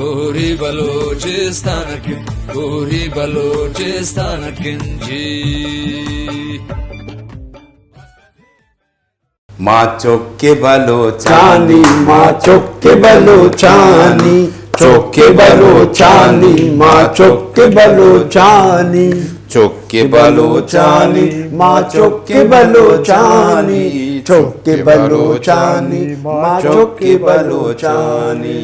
पूरी बलूचिस्तान की, पूरी बलूचिस्तान किंजी। माँ चौके बलोचानी, माँ चौके बलोचानी, चौके बलोचानी, माँ चौके बलोचानी, चौके बलोचानी, माँ चौके बलोचानी, चौके बलोचानी, माँ चौके बलोचानी।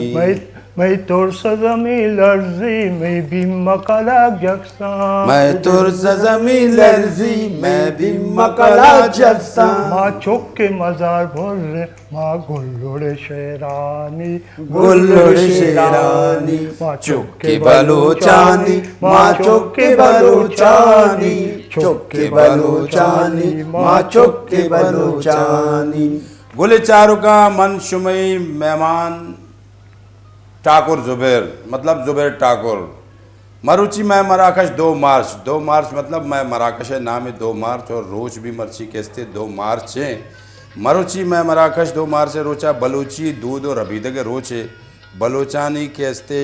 मैं तोर सजमी लर्जी मैं भी मकला जक्सा, मैं तुर सजमी लर्जी मैं भी मकला जक्सा। माँ चौके मजार भोरे माँ गुल्लोड़े शेरानी, गुल्लोड़े शेरानी, माँ चौके बलोचानी, माँ चौके बलोचानी, चौके बलोचानी, माँ चौके बलोचानी। गुले चारू का मन शुमई मेहमान ठाकुर जुबैर, मतलब जुबैर ठाकुर। मरुची मैं मराकश 2 मार्च, 2 मार्च मतलब मैं मराकश है नाम है 2 मार्च और रोच भी मर्ची कहते 2 मार्च है। मरुची मैं मराकश 2 मार्च है रोचा बलूची दूध और अबीदे के रोचे बलोचानी कहते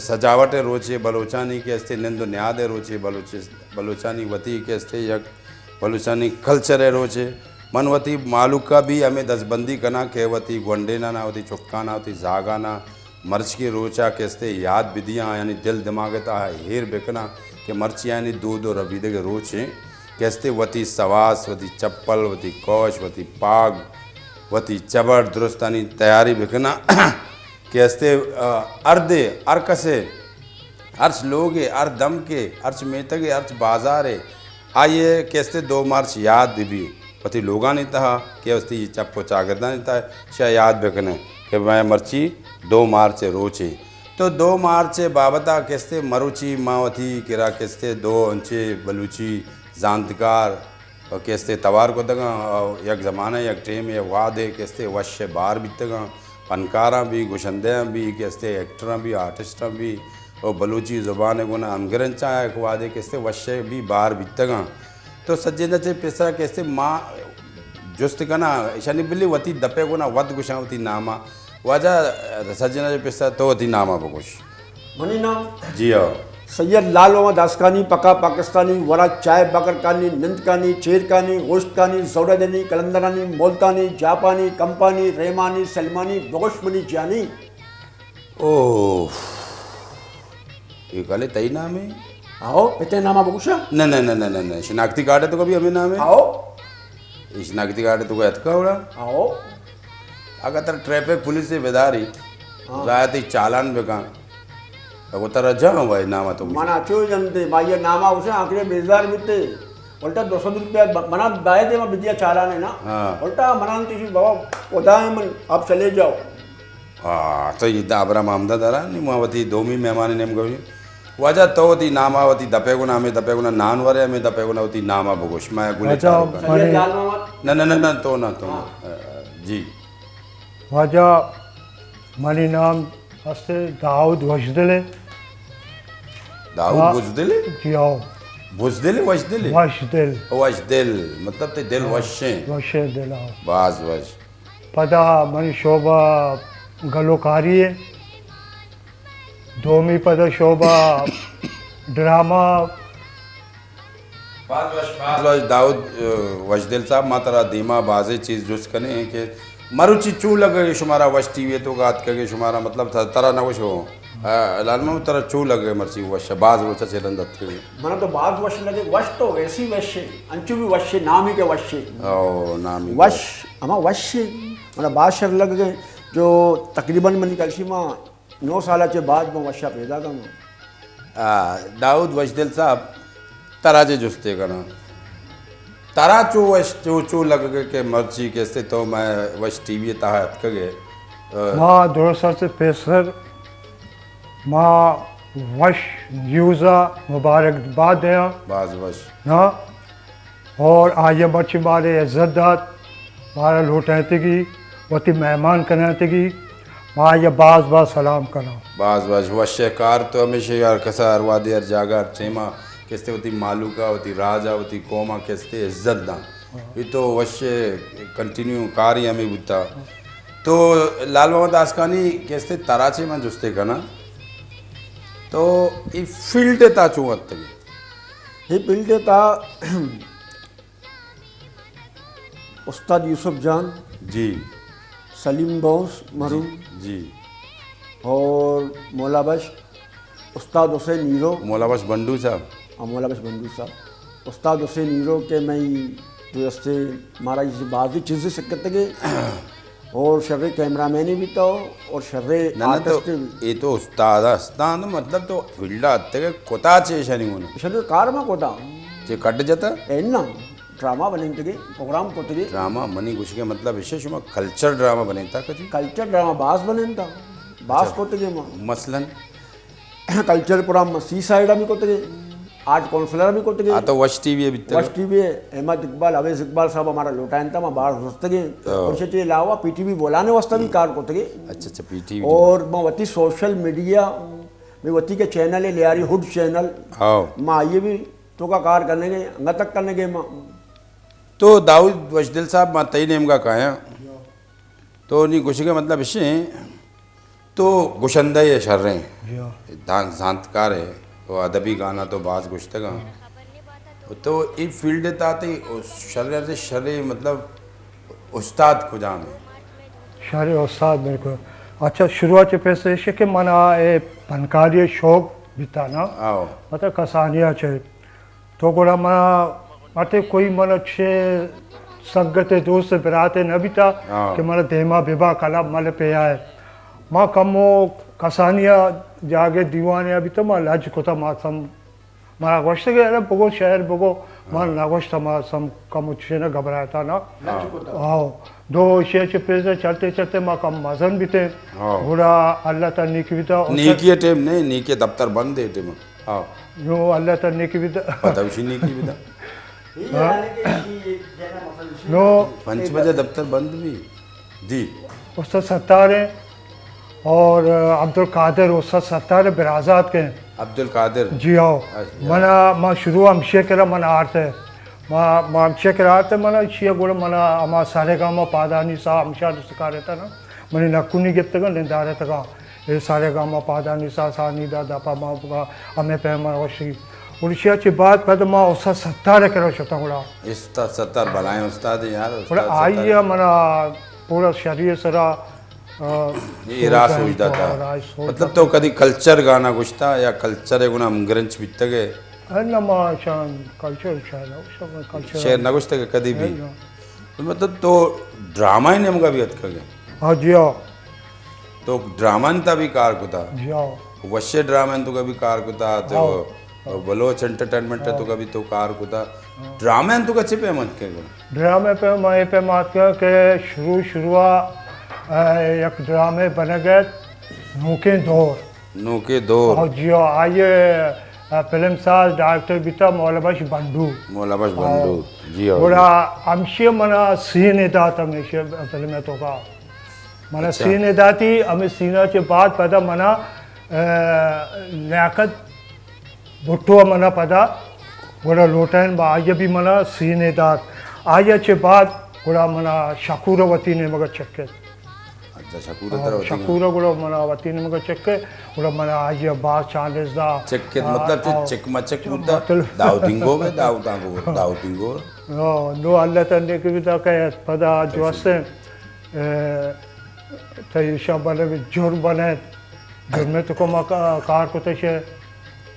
सजावट है रोचे बलोचानी कहते निंद न्याद है रोचे बलोचानी वती कहते यक बलोचानी कल्चर है रोचे मनवती मालूका भी हमें दसबंदी कना कहवती गोंडेना ना होती चुक्का ना होती जागा ना मर्च की रोचा कहते याद विधियाँ यानी दिल दिमागता है हेर बेकना के मर्ची यानी दूध और अबीदे के रोचे कहते वती सवास वती चप्पल वती कौश वती पाग वती चबर दुरुस्तानी तैयारी बेकना कहते अर्दे अर्कसे अर्च लोगे अर्ध दम के अर्च मेतगे अर्च बाजारे आइए कहते 2 मार्च याद भी वती लोगा नहीं था कि वस्ती चप्पो चागरदा नहीं था शायद याद बेकने कि मैं मर्ची 2 मार्च रोचे तो 2 मार्च बाबता कहते मरुची मावती किरा कहते 2 अंचे बलूची जानतकार और कहते तवार को तगा एक ज़माना एक टेम एक वादे कहते वश्य बार भी तगा फनकारा भी गुशंदे भी कहते एक्टर भी आर्टिस्ट भी और बलूची ज़ुबान को ना अमगरंचा एक वादे कहते वश्य भी बार भी तगा तो सज्जे नचे पैसा कहते माँ जुस्त कना शनि बिल्ली वती दपे को ना वद गुशावती नामा वजह सज्जना जो पैसा तो वती नामा बकुश मनी नाम जी हाँ सैयद लाल मोहम्मद दासकानी पका पाकिस्तानी वरा चाय बकरकानी नंदकानी चेरकानी गोश्तकानी जौरदनी कलंदरानी मोल्तानी जापानी कंपानी रेमानी सलमानी बगोशमनी जानी। ओह ये काले तई नाम है आओ पिते नामा बगुशा न न न न न न शिनाख्ती कार्ड है तो कभी हमें नाम है आओ ये शिनाख्ती कार्ड है तो कोई अतका उड़ा आओ अगर तर ट्रैफिक पुलिस से बेदारी रायती चालान बेका अगो तर जाओ भाई नामा तो माना चो जनते भाई नामा उसे आखिर बेजार बिते उल्टा 200 रुपया मना दाए दे मैं बिदिया चालान है ना उल्टा मना तीसी बाबा उदाए मन आप चले जाओ। हाँ तो ये दाबरा मामदा दरा नहीं मावती दोमी मेहमान ने मगवी वजह तो होती नामावती दपे को नामे दपे को ना नान वरे में दपे को ना होती नामा बगोश मैं गुले चालू कर सैयद लाल मोहम्मद न न न न तो ना तो जी वजह मनी नाम हस्ते दाऊद वजदले दाऊद बुजदिले जी आओ बुजदिले वजदिले वजदल वजदिल मतलब ते दिल वशे वशे दिला बाज वश पता मनी शोभा गलोकारी है दोमी पद शोभा ड्रामा बाज वश दाऊद वजदिल साहब मातरा धीमा बाजे चीज़ जुस कने के मरुची चू लगे शुमारा वश टीवी तो गात करके शुमारा मतलब तरह ना कुछ हो लाल में तरह चू लगे मर्ची वश बाज वो चचे रंदत के मना तो बाज वश लगे वश तो वैसी वश अंचु भी वश नामी के वश ओ नामी वश अमा वश मतलब बादशाह लग गए जो तकरीबन मनी कलसी में 9 साल के बाद में वशा पैदा कर दाऊद वजदिल साहब तराजे जुस्ते करना तारा चो वश चो लग गए के मर्जी कैसे तो मैं वश टीवी ताहत कगे माँ 2065 माँ वश यूज़ा मुबारकबाद है बाज वश ना और आइए बच्चे मारे इज्जतदार मारा लौटाते की वती मेहमान कराते की माँ ये बाज बाज सलाम करा बाज वश वश्यकार तो हमेशा यार कसार वादी यार जागा चेमा कैसे होती मालूका होती राजा होती कोमा कैसे इज्जत दा ये तो वश्य कंटिन्यू कार्य हमें बुता तो लाल मोहम्मद दासकानी कैसे तराचे में जुस्ते का ना तो ये फील्ड ता चुवत हे पिल्डे था उस्ताद यूसुफ जान, जी सलीम बोस मरू जी और मौलाबश उस्ताद हुसैन हीरो मौलाबश बंडू साहब और मौलाबश बंदू साहब उस्ताद हुसैन हीरो के मैं तो ऐसे महाराज जी बाजी चीज़ें सकते के और शर्रे कैमरामैन भी तो और शर्रे ना तो आर्टिस्ट भी ये तो उस्ताद मतलब तो फील्ड आते के कोता चेशा नहीं होने शर्रे कार में कोता जे कट जाता ना ड्रामा बने प्रोग्राम कोते ड्रामा मनी कुछ के मतलब विशेष में कल्चर ड्रामा बनेता कभी कल्चर ड्रामा बास बने था बास कोते मसलन कल्चर प्रोग्राम सी साइड में कोते आर्ट काउंसलर भी कोते आ तो वश टीवी भी वश टीवी अहमद इकबाल अवेज इकबाल साहब हमारा लोटाइन था मैं बाहर दोस्तगे और इसके अलावा पीटीवी बोलाने वास्ते भी कार कोते अच्छा अच्छा पीटी और मैं वती सोशल मीडिया मैं वती के चैनल है लियारी हुड चैनल आओ माँ ये भी तो का कार करने के अंग तक करने के माँ तो दाऊद वशदिल साहब मां तई नेम का कहा तो नहीं कुछ के मतलब इसे तो गुशंदा ये शर रहे हैं शांतकार है वो अदबी गाना तो बाज गुश्तगा तो ये फील्ड ताते शर से शर मतलब उस्ताद खुदा में शारे उस्ताद मेरे को अच्छा शुरुआत से पैसे ऐसे कि मना ए फनकारी शौक बिता ना आओ मतलब कसानिया चे तो गोड़ा मना माते कोई मन अच्छे संगते दोस्त बिराते न बिता कि मन देमा बिबा कला मल पे आए माँ कमो कसानिया जागे दीवाने अभी तो माँ लाज को था माँ सम मारा गोश्त के अरे बगो शहर बगो माँ नागोश्त माँ सम कम अच्छे न घबराया था ना आओ दो शे चिपे से चलते चलते माँ कम मजन भी थे बुरा अल्लाह ता निक भी था नीकी टेम नहीं नीकी दफ्तर बंद है टेम आओ यो अल्लाह ता निक भी था पता उसी नीकी भी था नो 5 बजे दफ्तर बंद भी जी उस्ताद सत्तार है और अब्दुल कादिर उस्ताद सत्तार बिराजात के अब्दुल कादिर जी आओ मना माँ शुरू हमशे करा मना आरते माँ हमशे करा आरते मना शिया गुड़ मना अमा सारे गामा पादानी सा हमशा सिखा रहता ना मनी नकुनी गिफ्त का निंदा रहता का ये सारे गामा पादानी सा नीदा दापा माँ का हमें पैमा वशी उड़शिया की बात पर तो माँ उस्ताद सत्तार करा शता गुड़ा उस्ताद सत्तार भलाएं उस्ताद यार और आई है मना पूरा शरीर सरा ये रास सोचता था मतलब तो कभी कल्चर गाना कुछ था या कल्चर है गुना अंग्रेज बीत गए ना माँ शान कल्चर शायद कल्चर शेर ना कुछ था कभी भी मतलब तो ड्रामा ही नेम का भी अटक गया हाँ जी आओ तो ड्रामा था भी कार को था जी आओ वश्य ड्रामा तो कभी कार को था तो बलोच एंटरटेनमेंट तो कभी तो कार को था ड्रामा तो कच्चे पे मत के ड्रामे पे मैं पे मात के शुरुआत एक ड्रामे बन गए नूके दौर और जियो आइए फिल्म साज डायरेक्टर भी था मौलाबश बंडू जी बड़ा अमशे मना सीन इदा था हमेशा फिल्म में तो का मना सीन इदा थी हमें सीना के बाद पता मना लियाकत भुट्टो मना पता बड़ा लोटन आइए भी मना सीन इदा आइए के बाद बड़ा मना शकूरवती ने मगर चक्के शकूरा गुड़ा मना वती ने मगर चक्के गुड़ा मना आज बास चालीस दा चक्के मतलब चक मचक मुद्दा दाउदिंगो में दाउदिंगो नो अल्लाह तंदे के भी ता कहे पदा जो असे तयशा बने जुर्म बने जुर्म तो को मका कार को तशे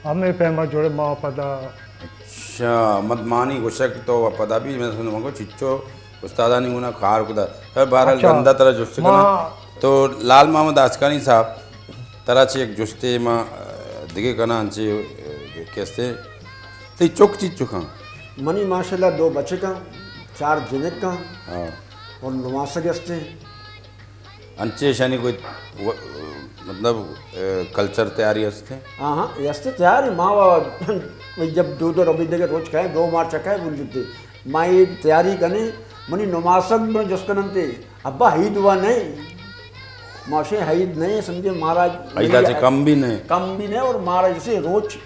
हमें पेमा जोड़े माँ पदा अच्छा मत मानी गुशक तो पदा भी मैं सुन मको चिच्चो उस्तादा नहीं होना कार को था बहरहाल गंदा तरह जुस्ते करना तो लाल मोहम्मद आसकानी साहब तरह से एक जुस्ते माँ दिखे करना अंचे कैसे तो चुक चीज चुका मनी माशाल्लाह 2 बच्चे का 4 जिनक का और नवासा गस्ते अंचे शानी कोई मतलब कल्चर तैयारी हस्ते हाँ हाँ यस्ते तैयारी माँ जब 2 रबी दे रोज खाए 2 मार्च खाए बोल देते माँ ये तैयारी करने मनी नमासक में जसकनते अब्बा हईद हुआ नहीं माशे हईद नहीं समझे महाराज हईदा से कम भी नहीं और महाराज जैसे रोज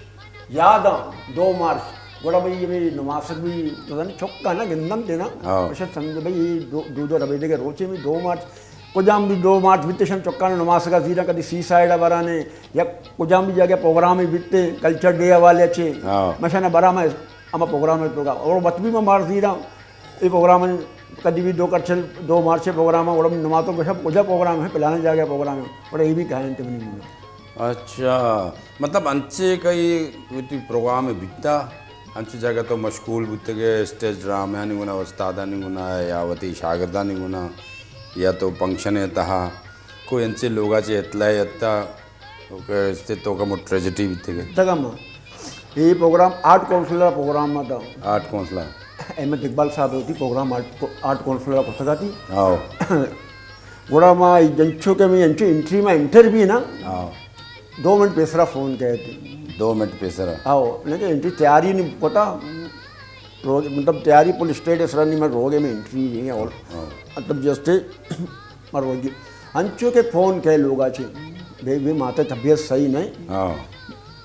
याद आ 2 मार्च बोला भाई ये भाई नमासक भी तो ना चौका ना गिंदम देना ऐसे समझे भाई ये 2 रबी के रोचे में 2 मार्च कुजाम भी 2 मार्च बीते शन चौक्का नमाज का जीरा कभी सी साइड बराने या कुजाम भी जगह प्रोग्राम ही बीते कल्चर डे वाले अच्छे मशाना बरा में अमा प्रोग्राम है प्रोग्राम और बत भी मैं मार जीरा ये प्रोग्राम कभी भी 2 मार्च प्रोग्राम है और नमाजों के सब कुछ प्रोग्राम है पिलाने जाके प्रोग्राम है और ये भी कहें तो नहीं अच्छा मतलब अंचे कई प्रोग्राम है बिकता अंचे जगह तो मशगूल बुते के स्टेज ड्रामा नहीं गुना उस्तादा नहीं गुना या वती शागिर्दा नहीं गुना या तो फंक्शन है तहा कोई अंचे लोगाचे एतला यत्ता तो का मो ट्रेजेडी बिते के तगम ये प्रोग्राम आर्ट काउंसिलर प्रोग्राम में था आर्ट काउंसिलर अहमद इकबाल साहब होती प्रोग्राम आर्ट काउंसिलर को सगाती आओ गोड़ा में जंचो के में जंचो एंट्री में एंटर भी ना आओ 2 मिनट पेसरा फ़ोन कहते 2 मिनट पेसरा आओ लेकिन एंट्री तैयारी नहीं पता रोज मतलब तैयारी पुलिस स्टेट नहीं मैं रोगे में एंट्री नहीं है और मतलब जैसे मैं रोगी अंचो के फ़ोन कह लोग अच्छे भाई माता तबीयत सही नहीं आओ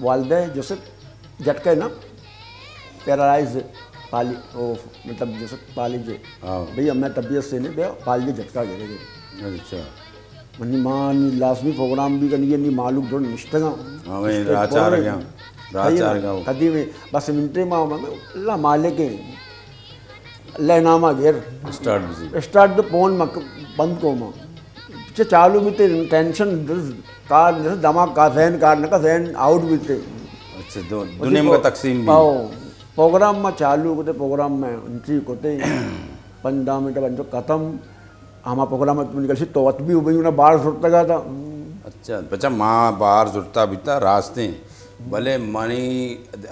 वालदे जैसे झटके ना पैरालाइज पाली ओ मतलब जैसे पाली जे भैया मैं तबीयत से नहीं भैया पाली झटका गिरे अच्छा मनी मां नी लाजमी प्रोग्राम भी करनी नहीं मालूम जो निष्ठगा हाँ वही राचार का कदी में बस मिनटे मां अल्लाह मालिक लेनामा घेर स्टार्ट द फोन बंद को मां पीछे चालू भी थे टेंशन कार जैसे दिमाग का जहन आउट भी थे अच्छा दुनिया में तकसीम भी प्रोग्राम में चालू होते प्रोग्राम में एंट्री होते 15 मिनट बन खत्म हमारा प्रोग्राम में निकल तो वत भी हुई उन्हें बाहर जुड़ता गया था अच्छा बच्चा माँ बाहर जुड़ता बीता रास्ते भले मनी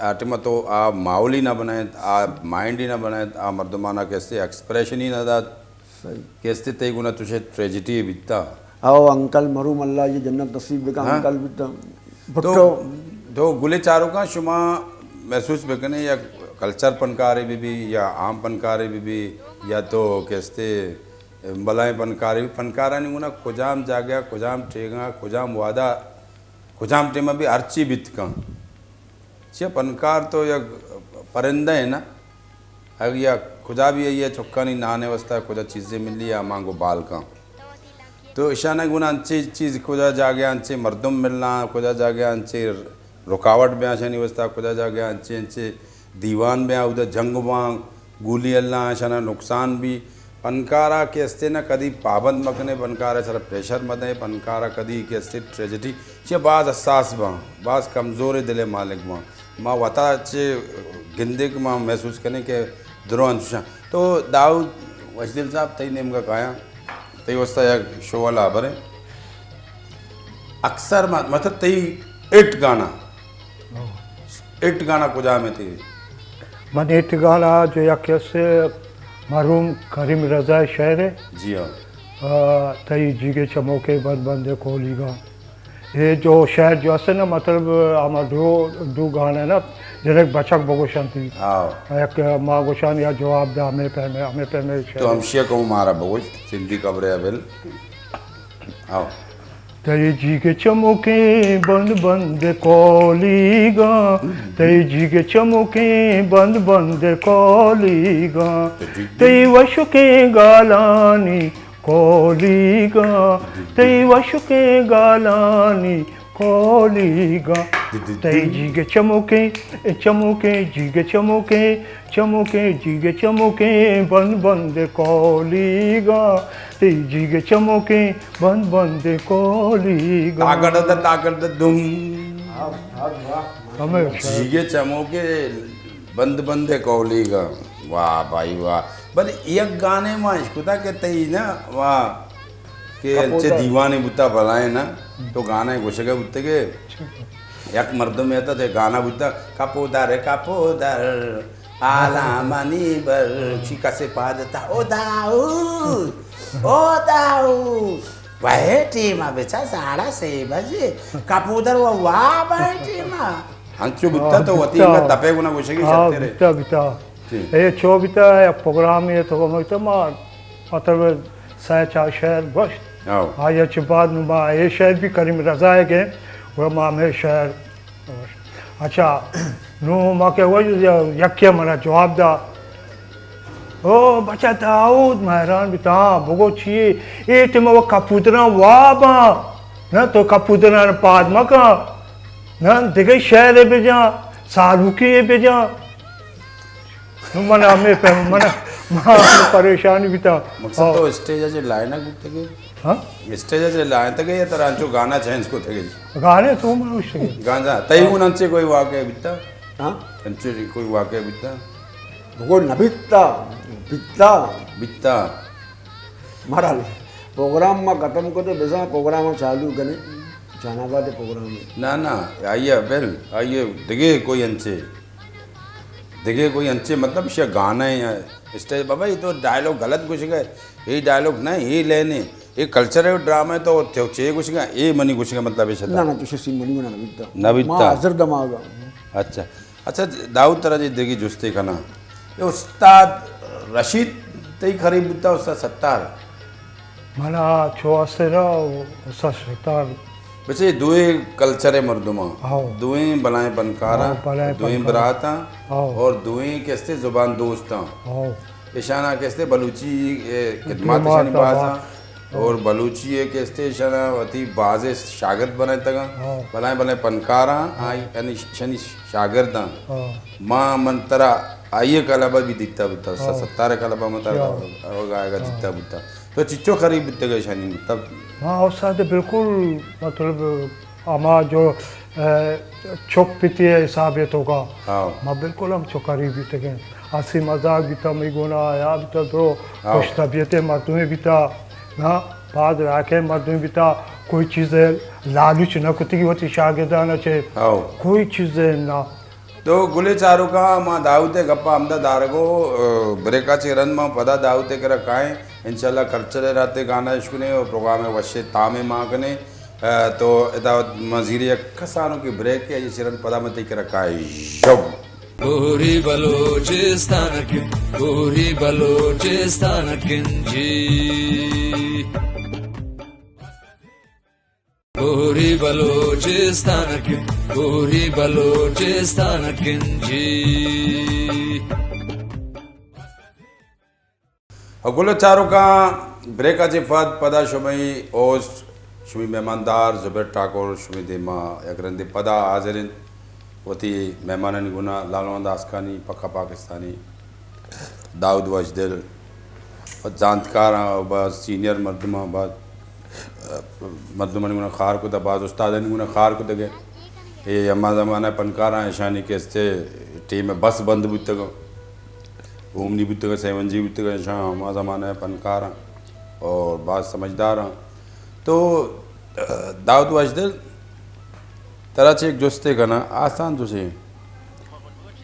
आटे में तो आ माहौल ही ना बनाए आ माइंड ही ना बनाए आ मर्दमाना कैसे एक्सप्रेशन ही ना दाद सही कैसे तय गुना तुझे ट्रेजिडी बीतता आओ अंकल मरूम अल्लाह ये जन्नत नसीब का अंकल बीता तो गुले चारों का शुमा महसूस बेकने या कल्चर पनकारे भी या आम पनकारे भी या तो कैसे बलाएं फनकारा नहीं गुना खुजाम जागया खुजाम टेगा खुजाम वादा खुजाम टेमा भी अर्ची बित का चे फनकार तो या परिंदा है ना अगर या खुदा भी ये चुक्का नहीं नहाने वस्ता खुदा चीज़ें मिल ली या मांगो बाल का तो ईशाना गुना अंचे चीज़ खुदा जागे अंचे मर्दम मिलना खुदा जागे अंचे रुकावट ब्याह नहीं वस्ता खुदा जागे अंचे अंचे दीवान ब्याह उधर जंग वांग गुली अल्लाह ईशाना नुकसान भी पनकारा के अस्ते न कदी पाबंद मकने पनकारा सर प्रेशर मदे पनकारा कदी के अस्ते ट्रेजिडी चे बाज असास बा बाज कमज़ोर दिले मालिक बा माँ वता चे गिंदे के माँ महसूस करने के दुरान तो दाऊद वजदिल साहब तई नेम का काया तई वस्ता या शो वाला बरे अक्सर मतलब तई इट गाना कुजा में थी मन इट गाना जो या कैसे मरूम करीम रजा शहर है जी हाँ तई जीगे चमोके बंद बंदे कोलीगा ये जो शहर जो है ना मतलब आमा दो गाना है ना जरे बचक बगोशन थी एक माँ गोशान या जवाब दे हमें पे में तो हम शेख को मारा बगोश सिंधी कब्रे अबेल आओ तई जीगे चमोके बंद बंद कोलीगा तई जीगे चमोके बंद बंद कोलीगा तई वशुके गालानी कोलीगा तई वशुके गालानी कोलीगा तई जीगे चमोके चमोके जीगे चमोके चमोके जीगे चमोके बंद बंद कोलीगा तई जीगे चमोके बंद बंद कोलीगा ताकड़ दुम हमें जीगे चमोके बंद बंद कोलीगा वाह भाई वाह बल एक गाने में इश्कुता के तई ना वाह के अच्छे दीवाने बुता भलाए ना तो गाना घुस गए बुते के एक मर्द में था गाना बुता कापोदार आला मनी बर चिका से पादता ओ दाऊ वह टीमा बेचा 6:30 बजे कापोदार वाह भाई टीमा हंचू बुता तो वती का तपे गुना घुस गई बिता बिता ये छो बिता या प्रोग्राम ये तो मतलब सह शहर बस हाँ ये बाद नुमा ये शहर भी करीम रजा है के वह माँ में शहर अच्छा नु माँ के वही यक्या मना जवाब दा Oh, baca tahu mahran bita, bogo cie. Tema wa kaputera waba. Na to kaputera pad maka. Na dekai shahre beja, saluki beja. mana hame pe mana परेशानी भी था मकसद तो स्टेज जे लाइन गुते के हां स्टेज जे लाइन तक ये तरह जो गाना चेंज को थे गाने तो मनुष्य गांजा तई उनचे कोई वाक्य बिता हां अंचे कोई वाक्य बिता वो नबिता बिता बिता मारा प्रोग्राम में खत्म को तो बेसा प्रोग्राम चालू करे जाना बात प्रोग्राम में ना आइए बेल आइए देखिए कोई अंचे देखिए कोई अंचे मतलब ये गाना है स्टेज बाबा ये तो डायलॉग गलत कुछ गए ये डायलॉग नहीं ये लेने ये कल्चरल ड्रामा है तो चे कुछ का ये मनी कुछ का मतलब है ना तो सी मनी बना नबिता नबिता मां हजर दमागा अच्छा अच्छा दाऊद तरह जी देखी जुस्ते का ना ये उस्ताद रशीद तई खरीब बिता उस्ताद सत्तार मला छो असरा उस्ताद सत्तार वैसे दुए कल्चर है मर्दुमा हाँ। दुए बनाए बनकारा बनाए दुए बनकारा। बराता हाँ। और दुए कैसे जुबान दोस्ता आओ इशाना कैसे बलूची खिदमत खिदमत इशानी बाजा हाँ। और बलूची ये कैसे इशाना वती बाजे शागिर्द बनाए तगा हाँ। बनाए पनकारा आई यानी शनि शागिर्दा हाँ। माँ मंतरा आइए कलाबा भी दिखता बुता सत्तारे कलाबा मंतरा गाएगा दिखता बुता तो चिच्चो खरीब बिते गए शनि तब हाँ उस्ताद बिल्कुल मतलब अमा जो चौक पिती है हिसाब है तो का हाँ माँ बिल्कुल हम चौकारी भी तक हंसी मजाक भी था मैं गुना या भी था तो खुश तबीयतें मर्दों भी था ना बाद राखे मर्दों भी था कोई चीज़ें लालच न कुछ की होती शागिर्दाना चे हाँ कोई चीज़ें ना तो गुले चारू का माँ दाऊते गप्पा अमदा दारगो ब्रेका चिरन माँ पदा दाऊते कर काएं इंशाल्लाह कल्चर रहते गाना इश्कुने और प्रोग्राम है वश्य तामे माँ कने तो इता मजीरी कसानों की ब्रेक है ये चिरन पदा मत कर काएं जब गोरी बलोचिस्तान की गोरी बलोचिस्तान किंजी गोरी बलोचिस्तान की गोरी बलोचिस्तान किंजी अगुलो चारों का ब्रेक अजे फद पदा शुमी ओस्ट शुमी मेहमानदार जुबैर ठाकुर शुमी देमा यकरंदे पदा हाजिरिन वती मेहमानन गुना लालवान दासकानी पक्का पाकिस्तानी दाऊद वजदिल और जानकार बस सीनियर मर्दमा बाद मर्दमन गुना खार को दबाज उस्तादन गुना खार को दगे ये अम्मा ज़माना पनकारा ईशानी के इससे टीम में बस बंद बुतगो ओमनी बुतगो सेवंजी बुतगो ईशा अम्मा ज़माना पनकारा और बात समझदार हैं तो दाऊद वजदिल तरह से एक जोस्ते का ना आसान तुझे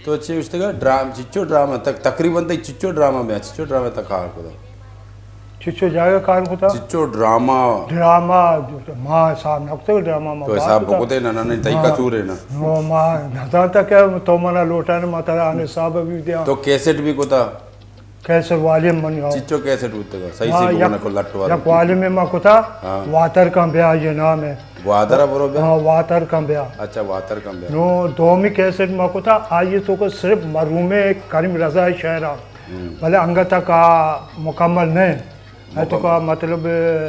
तो अच्छे उसते का चिच्चो ड्रामा तक तकरीबन तक चिच्चो ड्रामा तक हार को चिच्चो जाएगा कार को था चिच्चो ड्रामा माँ साहब नक्ते ड्रामा माँ तो ऐसा बकोते ना नहीं तई का चूरे ना वो माँ नज़ार तक है तो मना लोटा ने माता आने साहब भी दिया तो कैसेट भी को था कैसे वाले मन गाओ चिच्चो कैसेट होते का सही से बोलना को लट्टू वाला या वाले में माँ को था वातर का ब्याह ये नाम है वादरा बरोबर हाँ वातर का ब्याह अच्छा वातर कम बे नो दो में कैसेट माँ को था आइए तो को सिर्फ मरूमे करीम रजा शहरा भले अंगता का मुकम्मल नहीं है तो का मतलब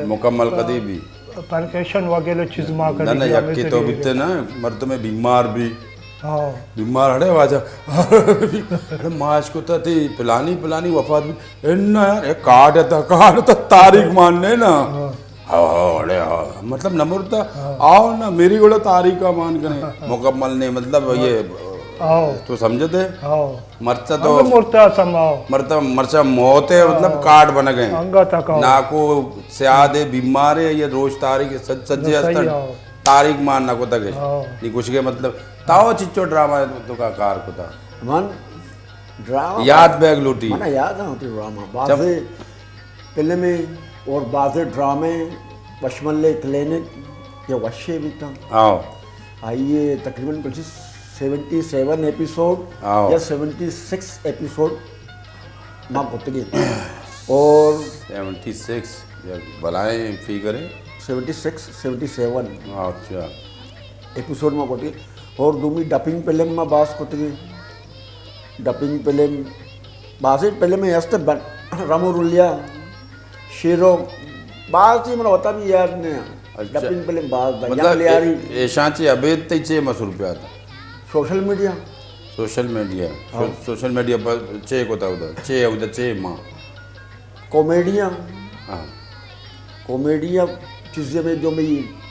मुकम्मल कदी भी परकेशन वगैरह चीज माँ ना ना यक्की तो बिते ना मर्द में बीमार भी हाँ बीमार हड़े वाजा अरे माश को तो थी पिलानी वफात भी इन्ना यार कार्ड था तारीख मानने ना हाँ अरे हाँ मतलब नमुरता आओ ना मेरी गोड़ा तारीख का मान करें मुकम्मल ने मतलब ये आओ तो समझे थे आओ मरचा तो मुर्ता समाओ मरचा मौत है मतलब कार्ड बन गए अंगा तक आओ ना को स्याद है बीमार है ये रोज तारीख सज्जे अस्तर तारीख मानना को तक नहीं कुछ के मतलब ताओ चिच्चो ड्रामा तो का कार को था मन ड्रामा याद बैग लूटी मना याद है होती ड्रामा बाजे फिल्में और बाजे ड्रामे पशमल्ले क्लिनिक ये वश्य भी था आओ आइए तकरीबन 77 एपिसोड आओ या 76 एपिसोड माँ कुत्ते और 76 या बलाएं फिगर है 76 77 अच्छा एपिसोड में कोती और दूमी डपिंग फिल्म में बास कोती डपिंग फिल्म बासी पहले मैं यस्त रामोरुलिया शेरो बासी मला होता भी याद नहीं अच्छा। डपिंग पहले बात या मतलब ले आ रही ऐशाची अभेद ते चे मसूर पे आता social media social media social media पर चे होता उधर चे माँ कॉमेडिया हाँ कॉमेडिया चीज़ें में जो मैं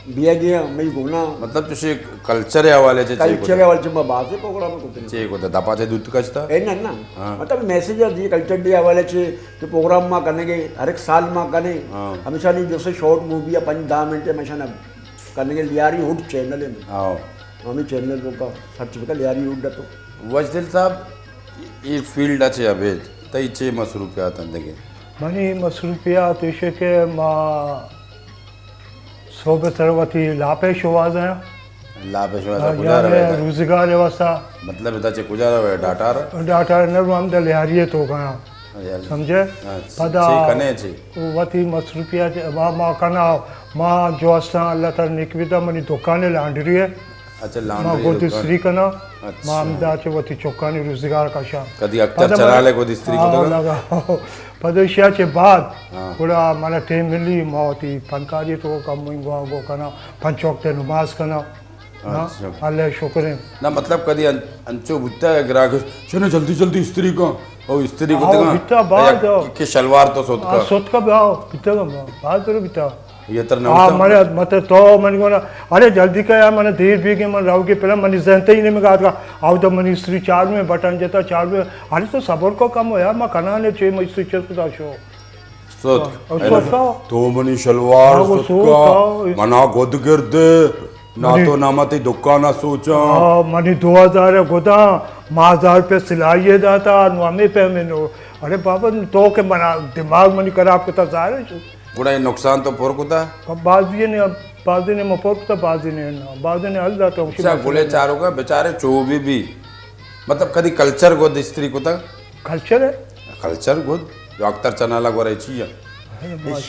बिया गया मैं घूमना मतलब तुझे कल्चर या हवाले से कल्चर वाले मैं बात से प्रोग्राम करते चे होता दपाचे दूध कचता है ना मतलब मैसेज जी कल्चर डे वाले से जो प्रोग्राम में करने के हर एक साल में करने हमेशा नहीं जैसे शॉर्ट मूवी या 5-10 मिनट हमेशा ना करने के लियारी हुड चैनल है आओ हमें चैनल का सर्टिफिकेट लियारी हुड तो वजदिल साहब ये फील्ड अच्छे अभेद तई चे मसरूफ पे आता देखे मनी मसरूफियात इशे के मां सोबे तरवती लापेश आवाज है लापेशवा याने गुजारा है रोजगार व्यवस्था मतलब इता चे गुजारा है डाटार डाटा नरम दल यारिये तो गया यार समझे पदा चे कने चे वती मसरूफियात मां कना मां जो असा अल्लाह ताला निकविदा मनी दुकाने लांडरी है अच्छा मां लांड्री गोदी स्त्री कना अच्छा। मां अमदा चे वती चौकानी रोजगार का शा कदी अख्तर चला ले गोदी स्त्री को तो लगा पदशियाचे बाद थोड़ा मला टाइम मिली मावती फनकारी तो कम गो कना पंच वक्त नमाज कना अच्छा। अल्लाह शुक्र है ना मतलब कदी अंचो बुत्ता है ग्राहक चलो जल्दी जल्दी स्त्री को ओ स्त्री को आओ, बिता बाद आओ। के शलवार तो सोत का सोत का बाव बिता बात करो बिता ये तर न हाँ मरे मत तो मन को ना अरे जल्दी का यार मैंने देर भी के मन राव के पहले मन जानते ही नहीं मैं कहा आओ तो मन स्त्री चार में बटन जाता चार में अरे तो सबर को कम हो यार मैं कना ने छे मैं स्त्री चल सुधा शो सोत सोत का तो मनी शलवार हाँ, वो सोत सोत का का। मना गोद गिरदे ना तो नामती दुकाना सोचा हाँ मनी 2000 गोदा 1000 पे सिलाई दाता नवामे पे मैंने अरे बाबा तो के मना दिमाग मनी कर आपके तो जारे गुड़ा ये नुकसान तो पोर कुता बाजी ने मपोर तो बाजी ने हल जाता हूँ अच्छा बोले चारों का बेचारे चोबी भी मतलब कदी कल्चर गोद स्त्री कुता कल्चर है कल्चर गोद जो अख्तर चनाला गोरे चाहिए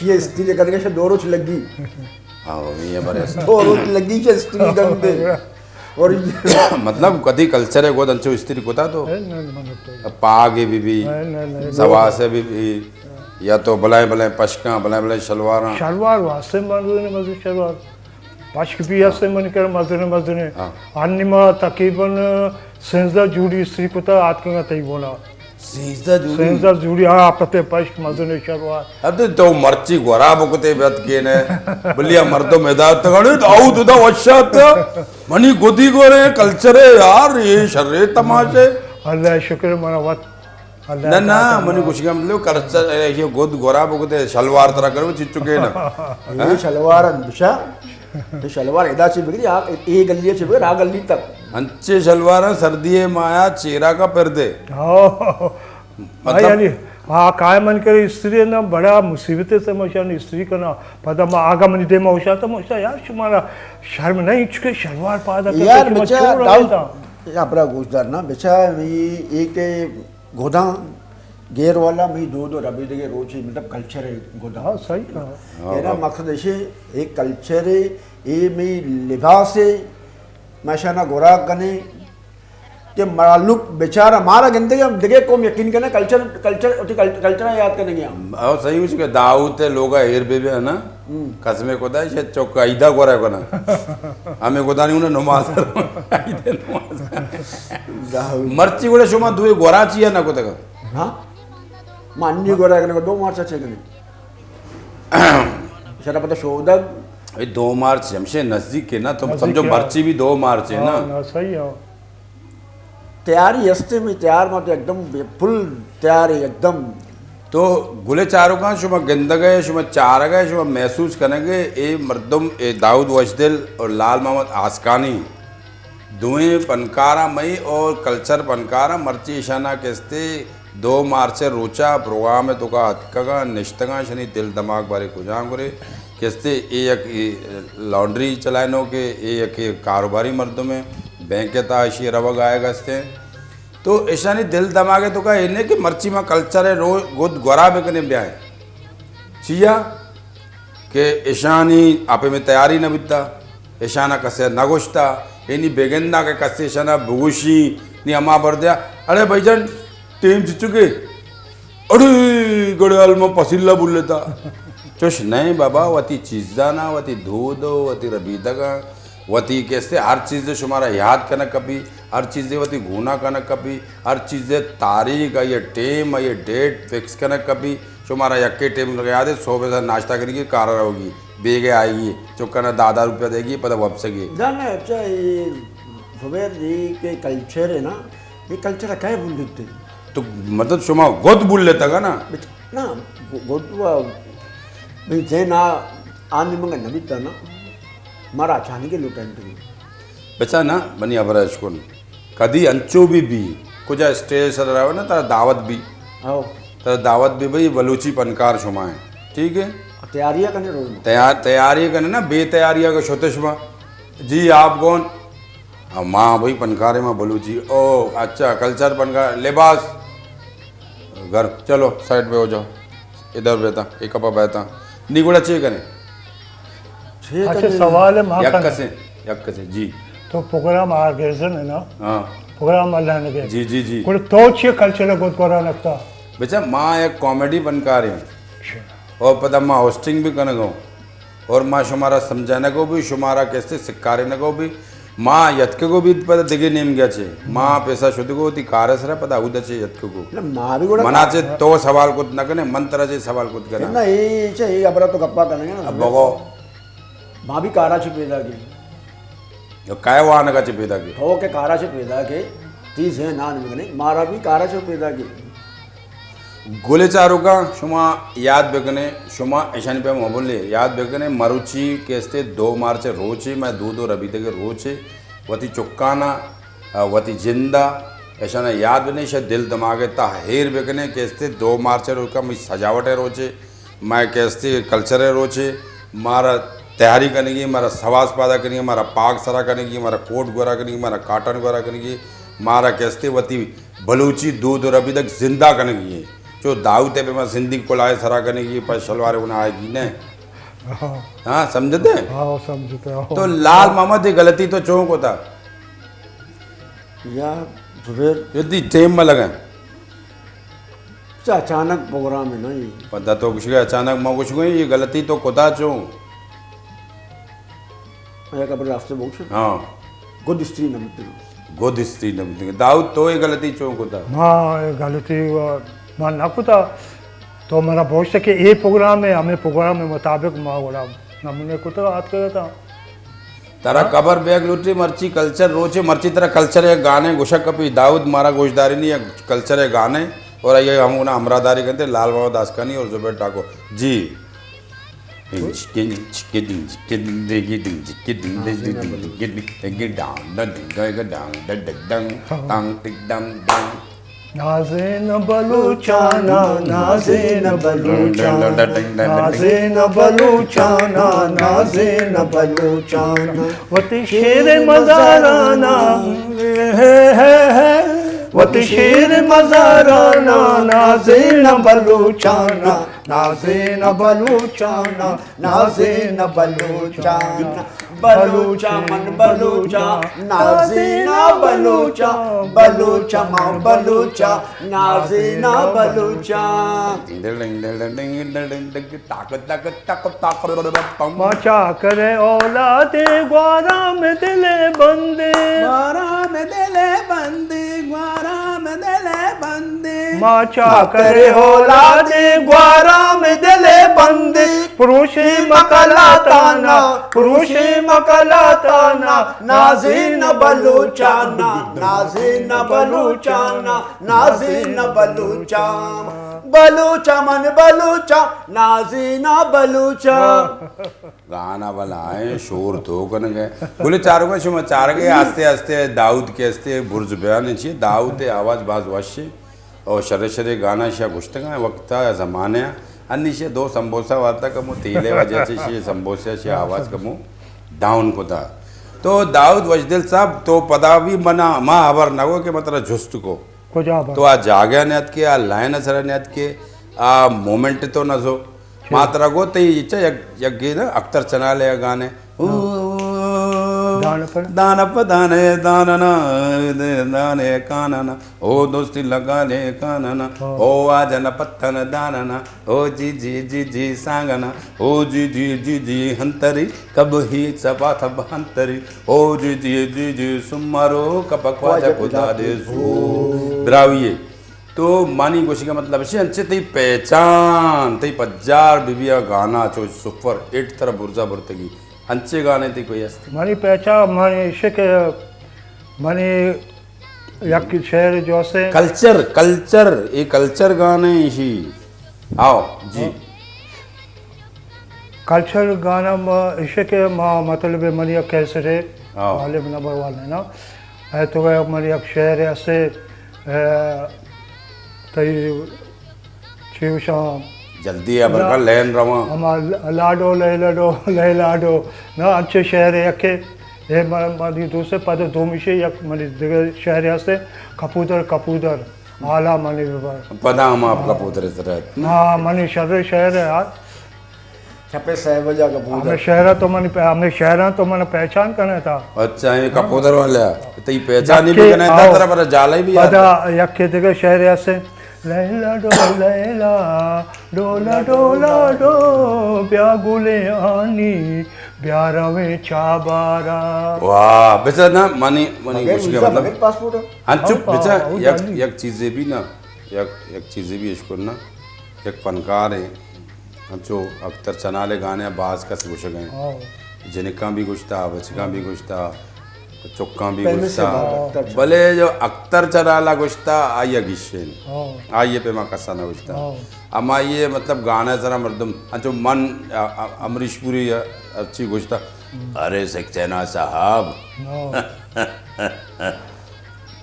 ये स्त्री करके से 2 रोज लगी हाँ वो भी है बरे 2 रोज लगी के स्त्री गंदे और मतलब कदी कल्चर है गोद अंचो स्त्री कुता तो नहीं पागे भी सवा से भी या तो बलाए बलाए पशका बलाए बलाए शलवारा शलवार वास्ते मजदूर मजदूर शलवार पश्क भी ऐसे मन कर मजदूर अन्य तकरीबन सेंसदा जूड़ी स्त्री को तो आज का तई बोला सेंसदा जूड़ी हाँ पते पश्क मजदूर शलवार अब तो मर्ची गोरा बकते बेत के ने बलिया मर्दो मैदान तगड़े आउ तो वशात मनी गोदी गोरे कल्चर है यार ये शर्रे तमाशे अल्लाह शुक्र मना वत ना ना मनी कुछ का मतलब कल्चर ये गोद गोरा बकते शलवार तरह करो चिचुके ना ये शलवार दिशा तो शलवार इदा से बिगड़ी आ ए गली से बिगड़ आ गली तक अंचे शलवार सर्दी माया चेहरा का पर्दे हाँ यानी हाँ काय मन करे स्त्री ना बड़ा मुसीबतें समस्या ने स्त्री का ना पता मैं आगा मनी दे मौशा तो मौशा यार तुम्हारा शर्म नहीं चुके शलवार पादा यार बच्चा डाउट अपना गुजर ना बच्चा मैं एक गोदा गेर वाला मैं 2 रबी दे रोज ही मतलब कल्चर है गोदा हाँ सही कहा मेरा मकसद ऐसे एक कल्चर है ये मैं लिबास है माशाना गोरा कने के मालूक बेचारा मारा गंदे हम देखे को यकीन करना कल्चर याद करेंगे हम और सही कुछ के दाऊद ते लोग हेर बेबे है ना कसमे को दाई से चौक आइदा को रहा को ना हमें को दानी उन्हें नमाज आइदे नमाज मर्ची को शुमा दुए गोरा चाहिए ना को तक हाँ मान्य गोरा करने को 2 मार्च अच्छे करने शरा पता शोधक 2 मार्च हमसे नजदीक है ना तो समझो मर्ची भी 2 मार्च है ना सही है तैयारी हस्ते में तैयार मत एकदम फुल तैयार है एकदम तो गुले चारों का शुमा गंदा गए शुमा चार गए शुमा महसूस करेंगे ए मर्दम ए दाऊद वजदिल और लाल मोहम्मद आसकानी दुए पनकारा मई और कल्चर पनकारा मर्ची ईशाना केस्ते 2 मार्च से रोचा प्रोग्राम है तो का हतका निश्तगा शनि दिल दिमाग बारे को जान करे केस्ते एक लॉन्ड्री चलानो के एक कारोबारी मर्दों में बैंक के ताशी रवग आएगा इसके तो ईशानी दिल दमागे तो का इन्हें कि मर्ची में कल्चर है रो गुद गोरा में कने ब्याह चिया के ईशानी आपे में तैयारी न बिता ईशाना कसे नगोश्ता इन्हीं बेगंदा के कसे ईशाना भुगुशी नी अम्मा बढ़ दिया अरे भाईजान टीम जीत चुके अरे गड़वाल में पसीला बोल लेता चुश नहीं बाबा वती चीज़ा ना वती दूध वती रबीदा का वती कैसे हर चीज़ शुमारा याद करना कभी हर चीज़ें वती घूना करना कभी हर चीज़ें तारीख ये टेम ये डेट फिक्स करना कभी शुमारा यक्के टेम लगे याद है 100 पैसा नाश्ता करेगी कार होगी बेगे आएगी चुकना 10 रुपया देगी पता वापस की जाना अच्छा ये जुबैर जी के कल्चर है ना ये कल्चर क्या भूल लेते तो मतलब शुमा गोद भूल लेता का ना ना गोदवा भाई जे ना आने मंगा नबीता ना मारा चाहने के लोग बेचा ना बनी अबराज को कदी अंचो भी कुछ स्टेज सर रहा ना तारा दावत भी आओ तारा दावत भी भाई बलूची पनकार शुमा है ठीक है तैयारियां करने रोज तैयारी करने ना बेतैयारियाँ का छोटे शुमा जी आप कौन माँ भाई पनकारे माँ बलूची ओ अच्छा कल्चर पनकार लिबास घर चलो साइड पे हो जाओ इधर बैठा एक कपा बैठा निगुड़ा चाहिए करें अच्छा सवाल है यक्क से जी तो प्रोग्राम आर्गेजन है ना हाँ प्रोग्राम अल्लाह ने के जी जी जी कोई तो छे कल्चर को कोरा लगता बेचा माँ एक कॉमेडी बनकार है और पता माँ होस्टिंग भी करने को और माँ शुमारा समझाने को भी शुमारा कैसे सिक्कारे को भी माँ यत्के को भी पता दिगे नेम गया छे माँ पैसा शुद्ध को होती कारस रहा पता उधर छे यत्के को माँ भी मना छे तो सवाल कुछ न करने मंत्र छे सवाल कुछ करना ना ये चाहिए अबरा तो गप्पा करेंगे ना अब बगो माँ भी कारा से पैदा की यो काय वाहन का छे पैदा की हो के कारा से पैदा के 30 है ना निकने मारा भी कारा से पैदा की गोले चारों का शुमा याद बेकने शुमा ऐशानी पे मोबले याद बेकने मरुची केस्ते 2 मार्च रोचे मैं दूध और अभी तक रोचे वती चुक्काना वती जिंदा ऐसा ना याद बने शायद दिल दिमागे ता हेर बेकने केस्ते 2 मार्च रोका मैं सजावट है रोचे मैं केस्ते कल्चर है रोचे मारा तैयारी करेंगी मारा सवास पैदा करेंगे मारा पाक सरा करेंगी मारा कोट गोरा करेंगी मारा काटन गोरा करेंगी मारा कैसे वती बलूची दूध और अभी तक जिंदा करेंगी जो दाऊते पे मैं सिंधी को लाए सरा करेंगी पर शलवार उन्हें आएगी ने हाँ समझते हाँ समझते हो तो लाल मोहम्मद की गलती तो चौक होता या जुबैर यदि टेम में लगे अचानक प्रोग्राम है ना ये पता तो कुछ गया अचानक मैं कुछ गई ये गलती तो कोता चो या कबर रास्ते बहुत हाँ गुड स्त्री नमते गोद स्त्री नमते दाऊद तो ये गलती चौक होता हाँ ये गलती मां नाकुता तो हमारा भविष्य के ये प्रोग्राम है हमें प्रोग्राम के मुताबिक माँ बोला नमूने को तो याद कर था तारा कबर बैग लुटी मर्ची कल्चर रोचे मर्ची तरह कल्चर है गाने गुशक कपी दाऊद मारा गोशदारी नहीं है कल्चर है गाने और ये हम उन्हें हमरादारी करते लाल बाबा दासकानी और जुबैर ठाकुर जी नाज़ेन बलूचाना नाज़ेन बलूचाना नाज़ेन बलूचाना नाज़ेन बलूचाना वती शेर मज़ाराना वती शेर मज़ाराना नाज़ेन बलूचाना नाज़ेन बलूचाना नाज़ेन बलूचाना बलूचा मन बलूचा नाज़ीना बलूचा बलूचा माँ बलूचा नाज़ीना बलूचा माचा करे औलादे ग्वारा में दिले बंदे ग्वारा में दिले बंदे ग्वारा में दिले बंदे माचा करे औलादे ग्वारा में दिले बंदे पुरुषे मकलाताना पुरुषे मकलाताना नाज़ीन बलूचाना नाज़ीन बलूचाना नाज़ीन बलूचा बलूचा मन बलूचा नाज़ीना बलूचा गाना वाला है शोर तो कन गए बोले चारों का शुमा चार गए आस्ते आस्ते दाऊद के आस्ते बुर्ज बयान चाहिए दाऊद आवाज बाज वाश्य और शरे शरे गाना शा गुश्त का वक्त जमाने अन्य 2 संबोसा वार्ता कमो तेले वजह से संबोसा से आवाज कमो डाउन को था तो दाऊद वजदिल साहब तो पता भी बना माँ अबर नगो के मतलब झुस्त को तो आ जाग्या न्यात के आ लाइन असर न्यात के आ मोमेंट तो न जो मात्रा को तो ये यज्ञ ना अख्तर चना ले गाने दानप दाने दानना दाने कानना ओ दोस्ती लगा ले कानना ओ आजन पत्तन दानना ओ जी जी जी जी सांगना ओ जी जी जी जी हंतरी कब ही सपा थब हंतरी ओ जी जी जी जी सुमारो कपकवा जपुदा दे ब्राविये तो मानी गोशी का मतलब है अंचे तई पहचान तई पज्जार बिबिया गाना जो सुपर 8 तरह बुर्जा बुर्तगी अंचे गाने ती कोई असते मानी पहचान मानी इसे के मानी यक शहर जो से कल्चर कल्चर ये कल्चर गाने ही आओ जी कल्चर गाना इसे के मतलब है मानी कैसे रे हाँ। वाले नंबर वाले ना है तो वह मानी एक शहर ऐसे तई चिवशा जल्दी अब कर लेन रवा हमार लाडो ले लाडो ना अच्छे शहर है के ये मानी दूसरे पद दोमिशे एक मानी शहर है से कपूतर कपूतर आला मानी विभाग पता हम आपका पुत्र तरह हाँ मानी शहर है यार छपे सहबजा का पूरा हमें शहर तो मैंने पहचान करना था अच्छा ये कपूतर वाला तई पहचान भी करना था तरह पर जाला भी पता यके देखे शहर ऐसे लैला डोला डोला डो ब्यागुले आनी ब्यारवे चाबारा वाह बेचा ना मानी मानी कुछ क्या मगर मतलब पासपोर्ट हाँ चुप हाँ, बेचा हाँ, एक जानी। एक चीजें भी ना एक चीजें भी इसको ना एक फनकार है हम जो अख्तर चनाले गाने बाज का से घुस गए जिनका भी कुछ था बचका भी कुछ था चौका भी पहले कुछ से था बात अख्तर भले जो अख्तर चनाला कुछ था आइए गिशेन आइए पे माँ कसा ना कुछ था अमा ये मतलब गाना जरा मर्दम जो मन अमरीश पुरी अच्छी कुछ था अरे सक्सेना साहब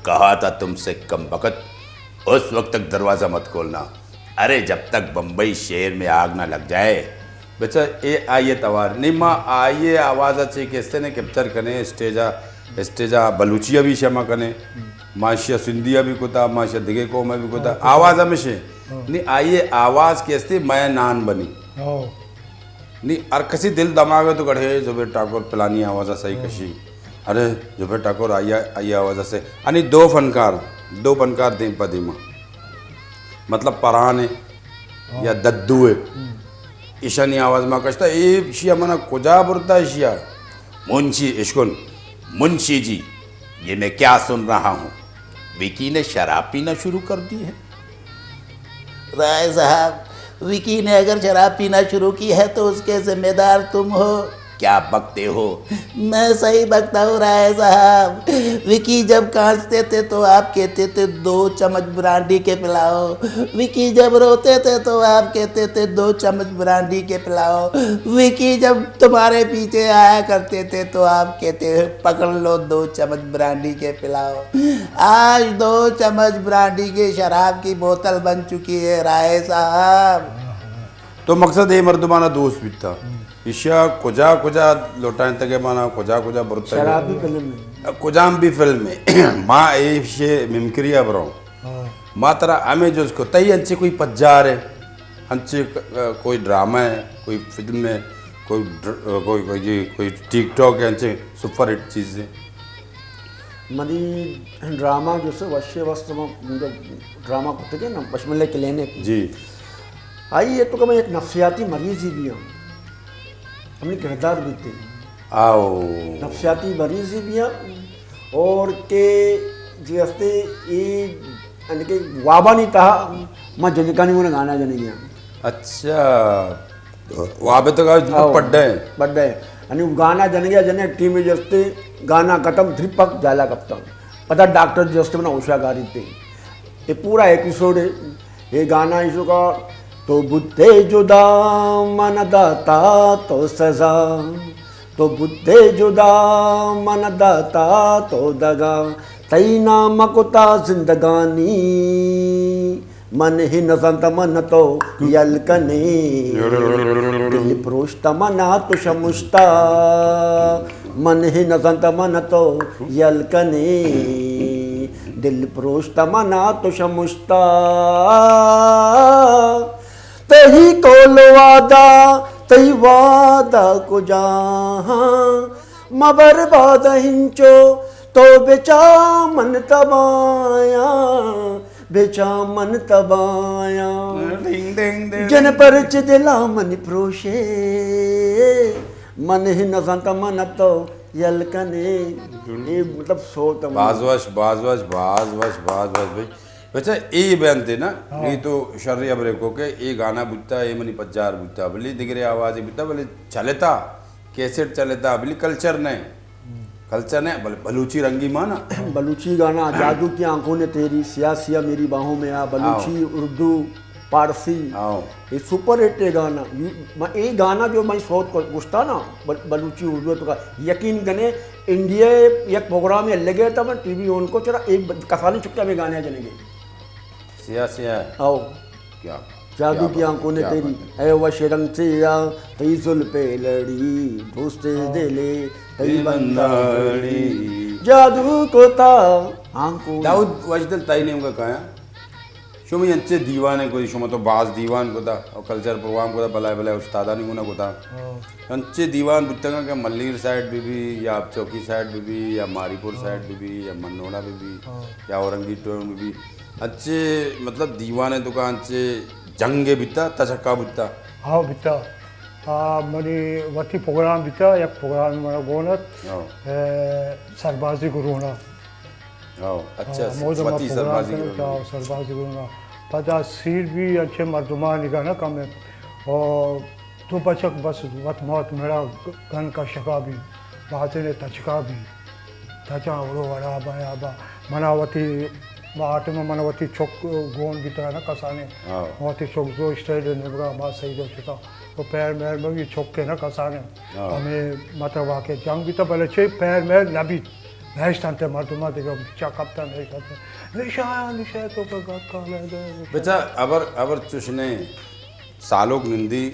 कहा था तुमसे कम वक्त उस वक्त तक दरवाज़ा मत खोलना अरे जब तक बम्बई शहर में आग ना लग जाए बच्चा ये आइए तवार नहीं माँ आइए आवाज़ अच्छी कैसे ने कैप्चर कने स्टेजा बलूचिया भी क्षमा कने माशिया सिंधिया भी कुता माशिया दिगे को मैं भी कुता आवाज़ हमेशा नहीं आइए आवाज़ कैसे मैं नान बनी नहीं और कसी दिल दिमाग है तो गढ़े जुबेर ठाकुर पिलानी आवाज़ सही कशी अरे जुबेर ठाकुर आइए आवाज़ से आणि दो फनकार दें पदीमा मतलब परान है या दद्दू है ईशानी आवाज़ में कशता ए शिया मना कुजा बुरता है शिया मुंशी इश्कुन मुंशी जी ये मैं क्या सुन रहा हूँ विकी ने शराब पीना शुरू कर दी है राय साहब विकी ने अगर शराब पीना शुरू की है तो उसके जिम्मेदार तुम हो क्या बकते हो मैं सही बकता हूँ राय साहब विकी जब कांचते थे तो आप कहते थे 2 चम्मच ब्रांडी के पिलाओ विकी जब रोते थे तो आप कहते थे 2 चम्मच ब्रांडी के पिलाओ विकी जब तुम्हारे पीछे आया करते थे तो आप कहते थे पकड़ लो 2 चम्मच ब्रांडी के पिलाओ आज 2 चम्मच ब्रांडी की शराब की बोतल बन चुकी है राय साहब तो मकसद ये मर्दमाना दोस्त भी था ईशा कुजा लौटाने तक माना कुजा बुरता शराबी फिल्म में कुजाम भी फिल्म में माँ ये मिमक्री अब रहा माँ तरह हमें जो उसको तई अंचे कोई पज्जार है अंचे कोई ड्रामा है कोई फिल्म है कोई टिकटॉक है अंचे सुपर हिट चीज़ है मनी ड्रामा जो से वश्य वस्त्र में ड्रामा करते थे ना पश्चिम क्लिनिक जी आई ये तो कभी एक नफ्सियाती मरीज ही भी हम हमने किरदार भी थे आओ नफ्सियाती मरीज ही भी हैं और के जैसे ये यानी कि वाबा नहीं था मैं जनका नहीं उन्हें गाना जनी गया अच्छा वहाँ पे तो पड्डे यानी गाना जन गया जने टीम में जस्ते गाना खत्म ध्रिपक जाला कप्तान पता डॉक्टर जस्ते में उषागारी थे ये पूरा एपिसोड है ये गाना इसो का तो बुद्धे जुदा मन दाता तो सजा तो बुद्धे जुदा मन दाता तो दगा तई नाम कुता जिंदगानी मन ही नजंत मन तो यलकने दिल प्रोष्ट मना तो शमुष्टा मन ही नजंत मन तो यलकने दिल प्रोष्ट मना तो शमुष्टा तही को वादा तही वादा को जहाँ बर्बाद हिंचो तो बेचा मन तबाया, बेचा मन तबाया। डिंग डिंग डिंग। जन परच दिला मन प्रोशे, मन ही नजंत मन तो यलकने। ये मतलब सोत बाजवश बाजवश बाजवश बाजवश भाई बच्चा ये बयान थे ना ये तो शर्री अबरे को के ये गाना बुझता ये मनी 50 बुझता बोली दिगरे आवाज बुझता बोले चलेता कैसेट चलेता बोली कल्चर ने बोले बलूची रंगी माना बलूची गाना जादू की आंखों ने तेरी, सिया सिया मेरी बाहों में आ, बलूची उर्दू पारसी, ये सुपर हिट है गाना। ये गाना जो मैं सोच को गुस्ता ना बलूची उर्दू तो का यकीन कने इंडिया एक प्रोग्राम में लगे था मैं टीवी ऑन को चला एक कसाली चुपका में गाने जनेंगे सिया सिया आओ क्या जादू की आंखों ने तेरी ऐ वश रंग सिया तई जुल्फे लड़ी दोस्ते दिले तई बंदाड़ी जादू को ता आंखों। दाऊद वजदल ताई ने उनका कहा शुम अच्छे दीवाने कोई शुम तो बाज दीवान को था और कल्चर प्रोग्राम को था भला भला उस्तादा नहीं होना को था अच्छे दीवान बुतंगा के मल्लीर साइड भी या आप चौकी साइड भी या मारीपुर साइड भी या मनोड़ा भी या औरंगी टोन भी अच्छे मतलब दीवाने दुकान अच्छे जंगे बिता तचक्का बिता हाँ बिता मनी वती प्रोग्राम बिता एक प्रोग्राम में गोनत सरबाजी गुरुना अच्छा वती सरबाजी सरबाजी गुरुना पता सीट भी अच्छे मर्दुमा निका ना कम है और तो बचक बस वत मौत मेरा गन का शका भी बातें ने तचका भी तचा उड़ो वड़ा बाया बा मनावती बाट में मनवती चौक गोन भी तरह ना कसाने वती चौक जो स्टाइल निभगा बात सही जो चिका तो पैर मैर में भी चौक के ना कसाने हमें मतलब वाके जंग भी तो पहले छे पैर मैर नबी भैंस तंते मर्दुमा देखो चा कप्तान नहीं करते निशा तो पर गात का ले दे बेटा अबर चुशने सालों निंदी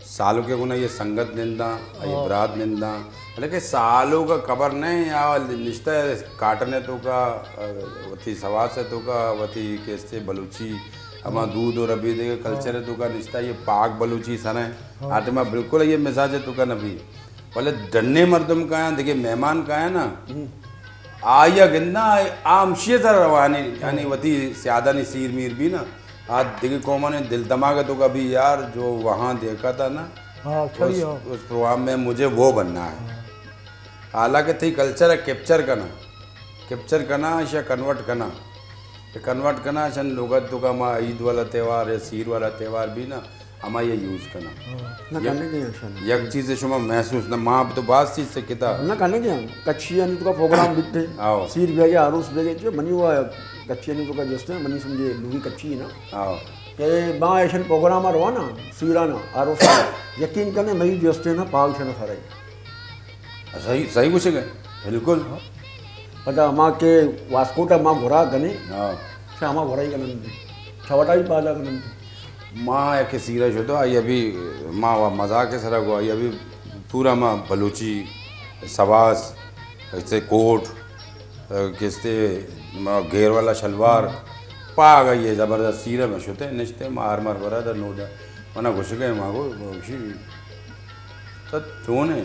सालों के गुना ये संगत निंदा ये बरात निंदा लेकिन सालों का खबर नहीं या निश्ता काटने तो का वती सवास है तो का वती कैसे बलूची हमारा दूध और अभी देखे कल्चर है तो का निश्ता ये पाक बलूची सन है आत्मा बिल्कुल ये मिजाज है तो का नबी बोले डन्ने मर्दम का है देखिए मेहमान का है ना आया गिंदा आमशिय सर रवानी यानी वती स्यादा नहीं सीर मीर भी ना आज देखिए कौमा ने दिल दमाग तो कभी यार जो वहाँ देखा था ना उस प्रोग्राम में मुझे वो बनना है हालांकि थी कल्चर है कैप्चर करना या कन्वर्ट करना शन लोगत तो का माँ ईद वाला त्यौहार या सीर वाला त्यौहार भी ना हमारा ये यूज़ करना यक चीज़ शुमा महसूस ना माँ तो बात चीज़ से किता ना करने के कच्ची यानी तो का प्रोग्राम बिकते सीर बेगे आरूस बेगे जो बनी हुआ है कच्ची यानी तो का जस्ट है मनी समझे लुगी कच्ची है ना के बा ऐसा प्रोग्राम आ रहा ना सीरा ना आरूस यकीन करने मई जस्ट है ना पाग छना सारे सही सही कुछ है बिल्कुल पता माँ के वास्कोटा माँ घोड़ा गने श्यामा घोड़ा ही गनन छवटा ही पाला गनन माँ एक सीरा जो तो आई अभी माँ मजाक के सरा को आई अभी पूरा माँ बलूची सवास ऐसे कोट किसते घेर वाला शलवार पा गई है ज़बरदस्त सीरे में शुते निश्ते मार मार बरा दर नोड़ा मना घुस गए माँ को तो चोने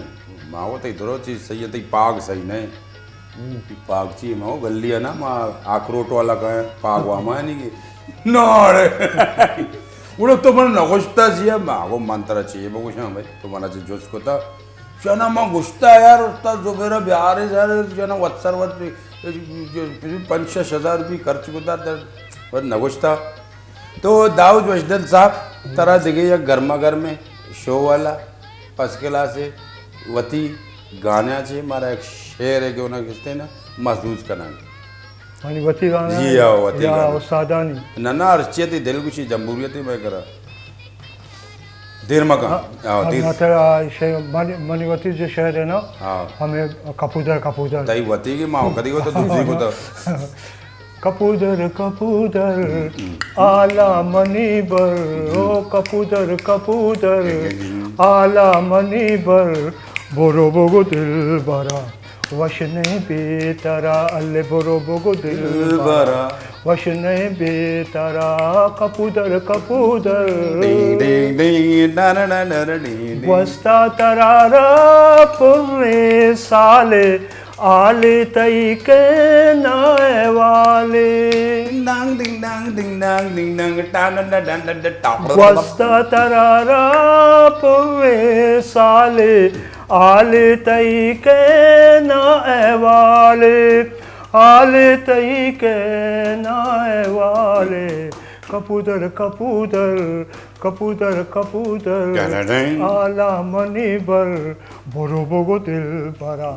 माँ को तो इधरो चीज़ सही है तो पाग सही नहीं पाग चाहिए माँ गलिया ना माँ आखरोट वाला का है पाग वहाँ माँ नहीं की नारे उन्हें तो मैंने नगुस्ता चाहिए माँ को मंत्र चाहिए वो कुछ भाई तो मना चाहिए जो उसको था जना माँ गुस्ता यार उसका जो मेरा बिहार है यार जना वत्सर वत 5-6 हज़ार रुपये खर्च होता था नगुस्ता तो दाऊद वजदल साहब तरह दिखे या गर्मा गर्म शो वाला पसकेला से वती गाना से हमारा एक शेर है कि उन्हें किसते ना महसूस करना वती गाना जी हाँ वती गाना सादानी ना अर्चियती दिल कुछ जमहूरियत मैं करा देर मका मनीवती जो शहर है ना हमें कपूदर तई वती की माँ कदी को तो दूसरी को तो कपूदर आला मनी बर ओ कपूदर आला मनी बर बोरो बोगो दिल बरा वश नहीं बेतारा अल्ले बरो बोगो दिल भरा वश नहीं बेतारा कपूदर कपूदर वस्ता तरारा पुर्रे साले आले तई के नाए वाले वस्ता तरारा पुर्रे साले आले तई के नाए वाले आले तई के नाए वाले कपूदर कपूदर कपूदर कपूदर आला मनी बर बोरो बोगो दिल भरा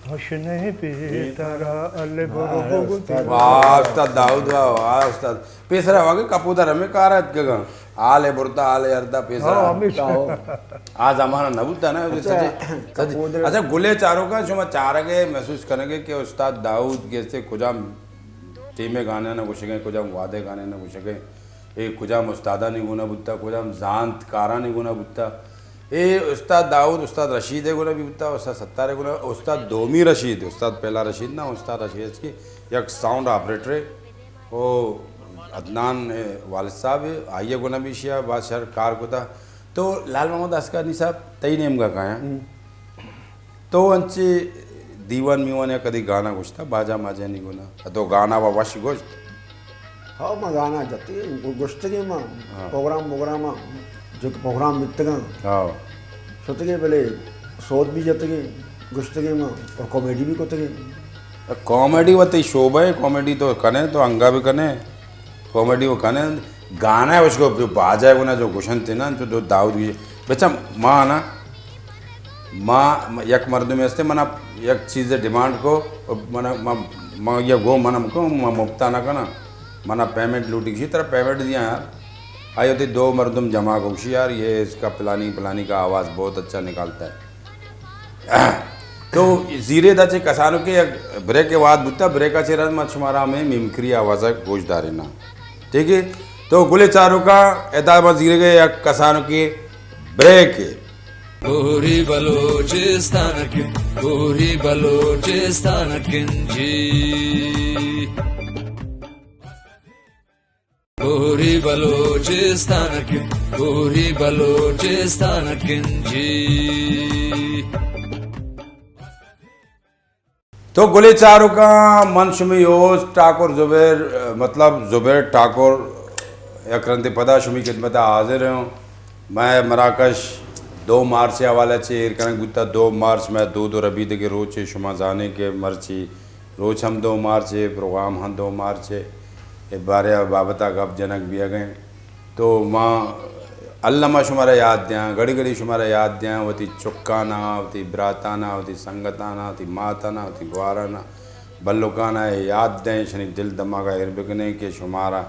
वश नहीं बेतारा अल्ले बोरो बोगो दिल वाह उस्ताद दाऊद वाह उस्ताद पेसरा वागे कपूतर हमें कारत के गं आले बुरता आले अर्धा पेसरा आज हमारा नबूता ना सजे अच्छा गुले चारों का जो मैं चार के महसूस करेंगे कि उस्ताद दाऊद कैसे कुजाम टीमे गाने ना कुछ गए कुजाम वादे गाने ना कुछ गए ए कुजाम उस्तादा नहीं गुना बुत्ता कुजाम जानत कारा नहीं गुना बुत्ता ए उस्ताद दाऊद उस्ताद रशीद है गुना भी बुत्ता उस्ताद सत्तार है गुना उस्ताद दोमी रशीद उस्ताद पहला रशीद ना उस्ताद रशीद की एक साउंड ऑपरेटर है वो अदनान वालिद साहब आइए गुना भी शिया बादशाह कार को था तो लाल मोहम्मद अस्करी साहब तई नेम का कहा तो अंचे दीवान मीवान या कभी गाना कुछ था बाजा माजा नहीं गुना तो गाना वा वश गोश्त हाँ मैं गाना जाती गुश्तगी में प्रोग्राम जो प्रोग्राम मितगा हाँ सोतगे पहले सोच भी जाते गुश्तगी में और कॉमेडी भी कोते कॉमेडी वो तो शोभा है कॉमेडी तो कने तो अंगा भी कने कॉमेडी वो कने गाना है उसको जो बाजा है वो ना जो गुशन थे ना जो दाऊद की बच्चा माँ ना माँ यक मर्द में हंसते मना एक चीज़ डिमांड को मना माँ ये गो मना को मुफ्ता ना करना मना पेमेंट लूटी किसी तरह पेमेंट दिया यार आई होती दो मर्दम जमा को यार ये इसका प्लानी का आवाज़ बहुत अच्छा निकालता है तो जीरे दाचे कसानों के ब्रेक के बाद बुत्ता ब्रेक का चेहरा में शुमारा में मिमक्री आवाज़ गोशदारी ना ठीक है तो गुले चारों का एदाब जीरे के या कसानों के ब्रेक पूरी बलोचिस्तान की पूरी बलोचिस्तान किंजी पूरी बलोचिस्तान की पूरी बलोचिस्तान किंजी तो गुले चारों का मनशुमी योज ठाकुर जुबैर मतलब जुबैर ठाकुर यक्रंत पदा शुमी खिदमत हाजिर हूँ मैं मराकश 2 मार्च से हवाला से गुत्ता 2 मार्च में दूध और अबीद के रोज शुमा जाने के मर्ची रोज हम 2 मार्च प्रोग्राम हम 2 मार्च बारे बाबता गप जनक भी आ गए तो माँ अल्लामा शुमारा याद दिया घड़ी घड़ी शुमारा याद दिया वती चुक्काना वती ब्राताना वती संगताना वती माताना वती ग्वाराना बल्लुकाना याद दें शनि दिल दमागा इरबकने के शुमारा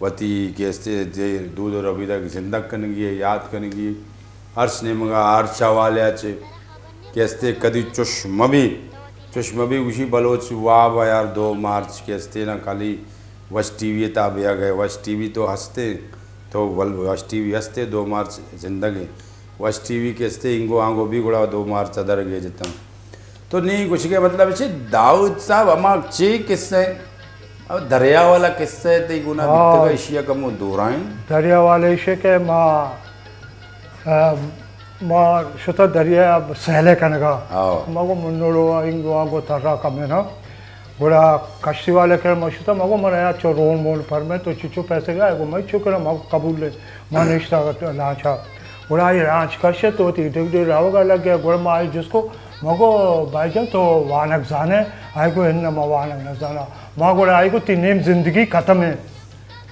वती कैसे दूध और अबीदा की जिंदग कनगी याद कनगी अर्श ने मगा अर्शा वाले कैसे कदी चुश्मबी उसी बलोच वाह यार 2 मार्च कैसे ना खाली वश टीवी ताब आ गए वश टीवी तो हंसते तो वश टीवी हंसते 2 मार्च जिंदगी वश टीवी के हंसते इंगो आंगो भी गुड़ा 2 मार्च अदर गए जितना तो नहीं कुछ के मतलब छे दाऊद साहब अमा चे किस्से अब दरिया वाला किस्से ते गुना बितगा एशिया कमो दोराइन दरिया वाले इशे के माँ शुद्ध दरिया सहले कनगा मगो मुन्नोड़ो इंगो आंगो तर्रा कमे ना गुड़ा कश्ती वाले के मशुता मगो मना या चो रोन मोन पर में तो चिचो पैसे गए गो मैं चुकरा मगो कबूल ले मानिश्ता का लाचा गुड़ा ये रांच कश्य तो ती डिग डिग रावगा लग गया गुड़ा माई जिसको मगो भाईजान तो वानक जाने आई को इन मा वानक न जाना माँ गुड़ा आई को तीनेम जिंदगी खत्म है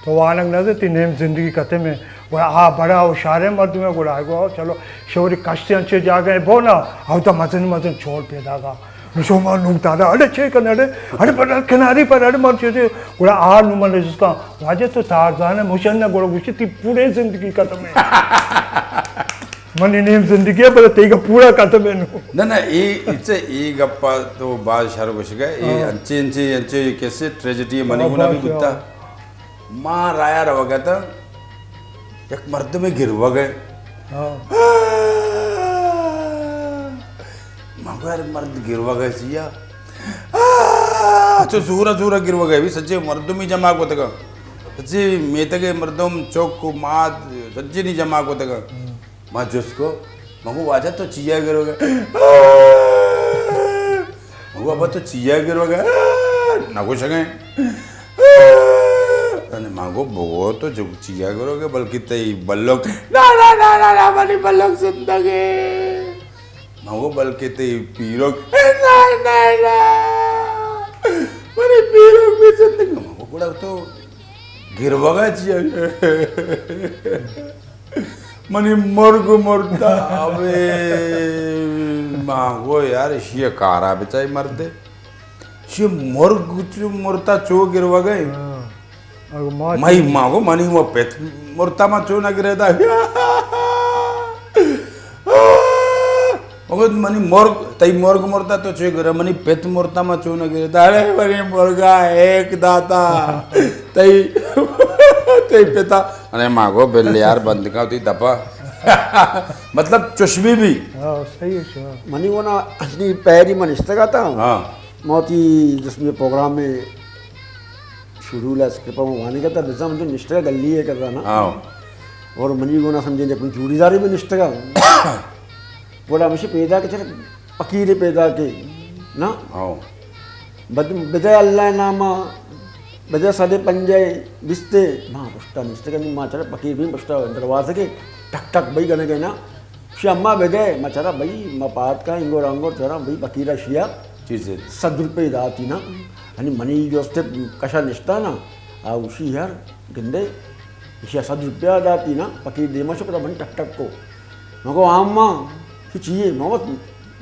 तो वानक न ती नेम जिंदगी खत्म है गुड़ा आ बड़ा होशारे मर्द में गुड़ा आई को चलो शोरी कश्ती अंचे जा गए बो ना अब तो मजन छोड़ पैदा का मुसलमान लोग तारा अरे छे कन अरे पर किनारे पर अरे मर छे गुड़ा आ नुमन जिसका वाजे तो तारजान है मुशन ने गुड़ा गुछी ती पूरे जिंदगी खत्म है मनी नेम जिंदगी है पर तेगा पूरा खत्म है ना ये गप्पा तो बात शहर घुस गए ये अंचे कैसे ट्रेजेडी मनी गुना भी गुत्ता माँ राया रह गया था एक मर्द में गिरवा गए मगर मर्द गिरवा गए सिया तो सूरा सूरा गिरव गए भी सच्चे मर्दुम ही जमा को तक सच्ची मेतगे मर्दुम चौक को मात सच्ची नहीं जमा को तक माँ जिसको मगु वाजा तो चिया गिरव गए मगु अब तो चिया गिरव गए ना कुछ गए मांगो भगो तो जो चिया करोगे बल्कि तई बल्लोक ना ना ना ना ना मनी बल्लोक जिंदगी मांगो बल्कि तई पीरो ना ना ना मनी पीरो भी जिंदगी मांगो बड़ा तो गिरवागा चिया मनी मर्ग मरता अबे मांगो यार ये कारा बेचाई मरते ये मर्ग मरता चो गिरवा गए माई मागो मनी वो पेट मुर्ता मा चो ना गिरेदा मगो मनी मोर्ग तई मोर्ग मुर्ता तो चो गिरे मनी पेट मुर्ता मा चो ना गिरेदा अरे मनी मुर्गा एक दाता तई तई पेता अरे मागो बिल यार बंद का ती दपा मतलब चुश्मी भी हाँ सही है मनी वो ना असली पैरी मन इस्तेगा था हाँ मोती जिसमें प्रोग्राम में शुरू ला स्क्रिप्ट में वाने का था निजाम जो निष्ठा गल्ली है कर रहा ना हाँ और मनी को ना समझे अपनी चूड़ीदारी में निष्ठा बोला मुझे पैदा के चले फकीर पैदा के ना हाँ बदे अल्लाह नामा बदे सदे पंजे बिस्ते माँ पुष्टा निष्ठा का नहीं माँ चला फकीर भी पुष्टा दरवाजे के टक टक भाई गने गए ना शिया अम्मा बेदे माँ चला भाई माँ पात का इंगोर अंगोर चला भाई फकीरा शिया चीज़ें सदुरुपये दाती ना आणि मनी जो असते कशा निसता ना आ उशी यार गंदे इशी 7 रुपया दाती ना पकी देमा शकता म्हण टक टक को मगो आम्मा शी चाहिए मगो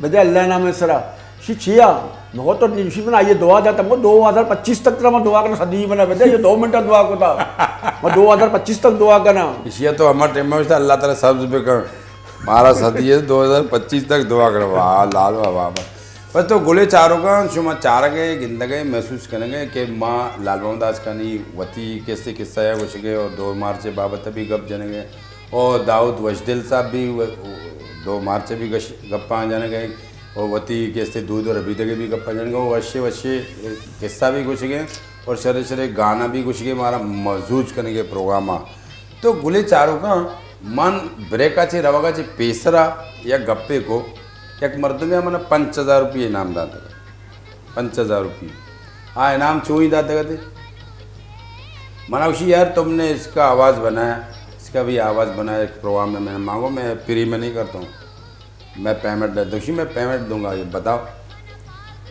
बदे अल्लाह नाम सरा शी छिया मगो तो निशी बना ये दुआ दाता मगो 2025 तक रमा दुआ करना सदी बना बदे ये 2 मिनट दुआ को था मैं 2025 तक दुआ करना इसिया तो हमारे टाइम में अल्लाह ताला सब्ज पे कर मारा सदी है 2025 तक दुआ कर वाह लाल वाह बस तो गोले चारों का शुमा चार गए गिंद गए महसूस करेंगे कि माँ लाल दास का नहीं वती कैसे किस्सा है कुछ गए और 2 मार्च बाबत भी गप जने गए और दाऊद वशदिल साहब भी 2 मार्च भी गप्पा जाने गए और वती कैसे दूध और अभी तक भी गप्पा जाने गए वश्य वश्य किस्सा भी कुछ गए और शरे शरे गाना भी कुछ गए हमारा महसूस करेंगे प्रोग्राम तो गोले चारों का मन ब्रेकाचे रवागाचे पेसरा या गप्पे को एक मर्द में मैंने 5000 रुपये इनाम दाते 5000 रुपये हाँ इनाम छू ही दाते कहते मनाउशी यार तुमने इसका आवाज़ बनाया इसका भी आवाज़ बनाया एक प्रोग्राम में मैंने मांगो मैं फ्री में नहीं करता हूँ मैं पेमेंट देता हूँ मैं पेमेंट दूंगा ये बताओ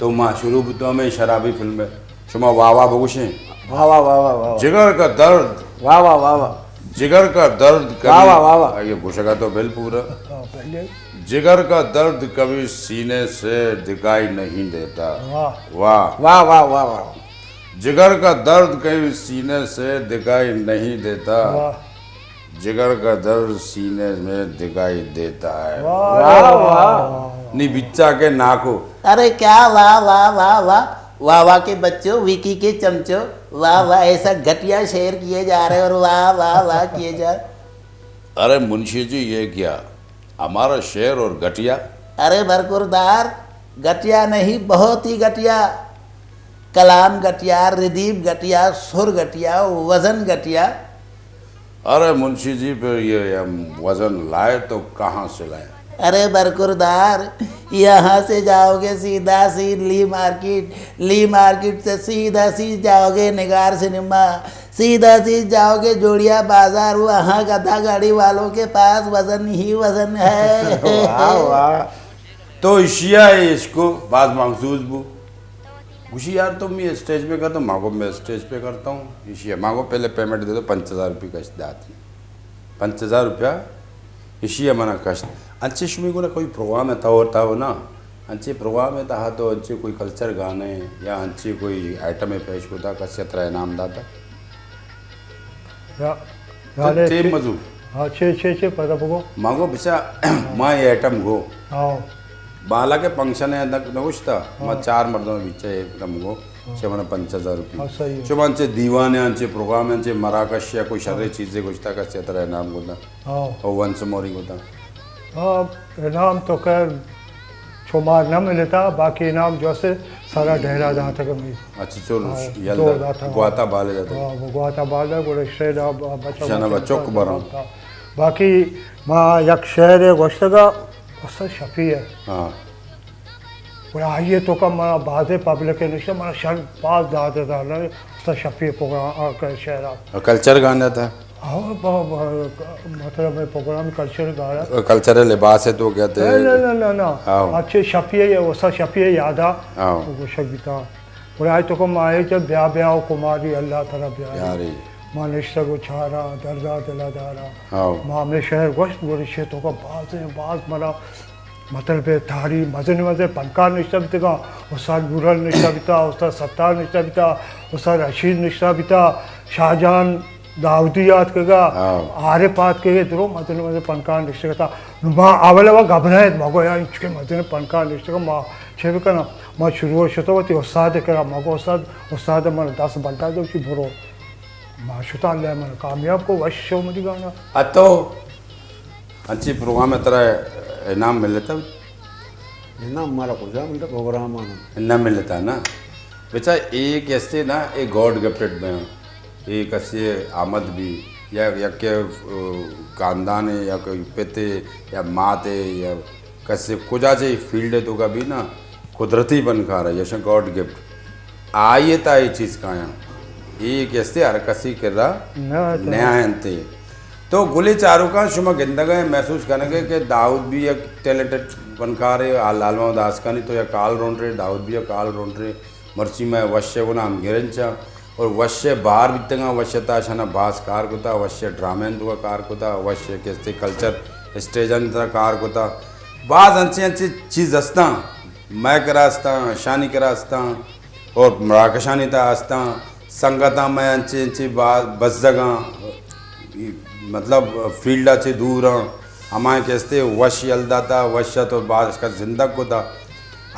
तो माँ शुरू तो हमें शराबी फिल्म है शुमा वाह वाह बगुशे वाह वाह वाह वाह वाह जिगर का दर्द वाह वाह वाह वाह जिगर का दर्द वाह वाह वाह वाह ये घुसेगा तो बिल पूरा पहले जिगर का दर्द कभी सीने से दिखाई नहीं देता वाह वाह वाह वाह वाह वाह जिगर का दर्द कभी सीने से दिखाई नहीं देता वाह जिगर का दर्द सीने में दिखाई देता है वाह वाह नी बिच्चा के नाको अरे क्या वाह वाह वाह वाह वाह वाह के बच्चों विकी के चमचों वाह वाह ऐसा घटिया शेर किए जा रहे और वाह वाह वाह किए जा अरे मुंशी जी ये क्या हमारा शेर और घटिया अरे बरकुरदार घटिया नहीं बहुत ही घटिया कलाम घटिया रिदीप घटिया सुर घटिया वजन घटिया अरे मुंशी जी फिर ये हम वजन लाए तो कहाँ से लाए अरे बरकुरदार यहाँ से जाओगे सीधा सी ली मार्केट से सीधा सी जाओगे निगार सिनेमा सीधा सी जाओगे जोड़िया बाजार वहाँ गधा गाड़ी वालों के पास वजन ही वजन है वाह वाह तो इशिया है इसको बाज मखसूस बू खुशी यार तुम ये स्टेज पे करता हूँ मांगो मैं स्टेज पे करता हूँ इशिया मांगो पहले पेमेंट दे दो 5000 रुपये कष्ट दाती 5000 रुपया इशिया मना कष्ट अच्छे शुमी को ना कोई प्रोग्राम है था होता हो ना अच्छे प्रोग्राम है था तो अच्छे कोई कल्चर गाने या अच्छे कोई आइटम है पेश होता कस्य तरह इनाम दाता चे मजू हाँ छे पता पको मांगो बिचा माँ ये आइटम गो हाँ बाला के फंक्शन है नकुश्ता मैं 4 मर्दों में बीचे एकदम गो छे मैंने 5000 हाँ, रुपये सही है। शुभांचे दीवाने अंचे प्रोग्राम अंचे मराकश या कोई शर्रे चीज़ें कुछ तक अच्छे तरह नाम होता हाँ और वंश मोरी होता हाँ नाम तो खैर सोमवार न मिले था बाकी इनाम जो से सारा ढेरा जहाँ तक में अच्छा चलो दो यल्दा दाता ग्वाता बाले जाते वो गुआता बाल है गोरे शहर शना बच्चों को बरा बाकी माँ यक शहर है गोश्तगा उससे शफी है हाँ और आइए तो का मना बाधे पब्लिक के निश्चय मना शर पास दाते था ना उससे शफी प्रोग्राम का शहर और कल्चर गाना था हाँ मतलब मैं प्रोग्राम कल्चर गा रहा कल्चरल लिबास है तो कहते हैं ना आओ। अच्छे शफिये है वसा शफिये याद आ आओ। वो शबिता और आज तो को माए जब ब्याह ब्याह कुमारी अल्लाह ताला ब्याह यारी माँ निश्चय को छारा दर्दा दिला दारा आओ माँ में शहर गोश्त गोरे शेतों का बाज मरा मतलब थारी मजे मजे पंकार निश्चय बिता उस्ताद गुरल निश्चय बिता उस्ताद सत्तार निश्चय बिता उस्ताद रशीद निश्चय बिता शाहजहान दाऊदियात केगा आरे पात के द्रो मजे पंकार निश्चय था माँ आवले वा घबराए मगो यार इचके मजे पंकार निश्चय माँ छे का ना माँ शुरू शतवती उस्ताद करा मगो उस्ताद मन 10 बंटा दो की भरो माँ शुता ले मन कामयाब को वश शो मदी गाना अतो अच्छी प्रोग्राम में तरह इनाम मिले था इनाम हमारा कुछ मिलता प्रोग्राम आना इनाम मिले था ना बेचा एक ऐसे ना एक गॉड गिफ्टेड में एक ऐसे आमद भी या के खानदान है या कोई पेते या माते या कैसे कुछ आज फील्ड है तो कभी ना कुदरती बन खा रहा है जैसे गॉड गिफ्ट आइए था ये चीज़ का यहाँ एक ऐसे हर कसी कर रहा नया अंते तो गुली चारू का शुमा गिंदगा महसूस करने कि दाऊद भी एक टैलेंटेड फनकार है लाल मोहम्मद दासकानी तो या काल रोन रहे दाऊद भी या काल रोन रहे मर्ची में वश्य को नाम गिरंचा और वश्य बाहर भी तंगा वश्यता शना भास कार को था वश्य ड्रामें का कार को था वश्य कैसे कल्चर स्टेज अंतर कार को था बाज अच्छी अच्छी चीज़ हंसता मैं करा हंसता शानी करा हंसता और मराकशानी था हंसता संगता में अच्छी अच्छी बस जगह मतलब फील्ड से दूर हमारे कैसे वश यलदा था वश तो बाद इसका जिंदग को था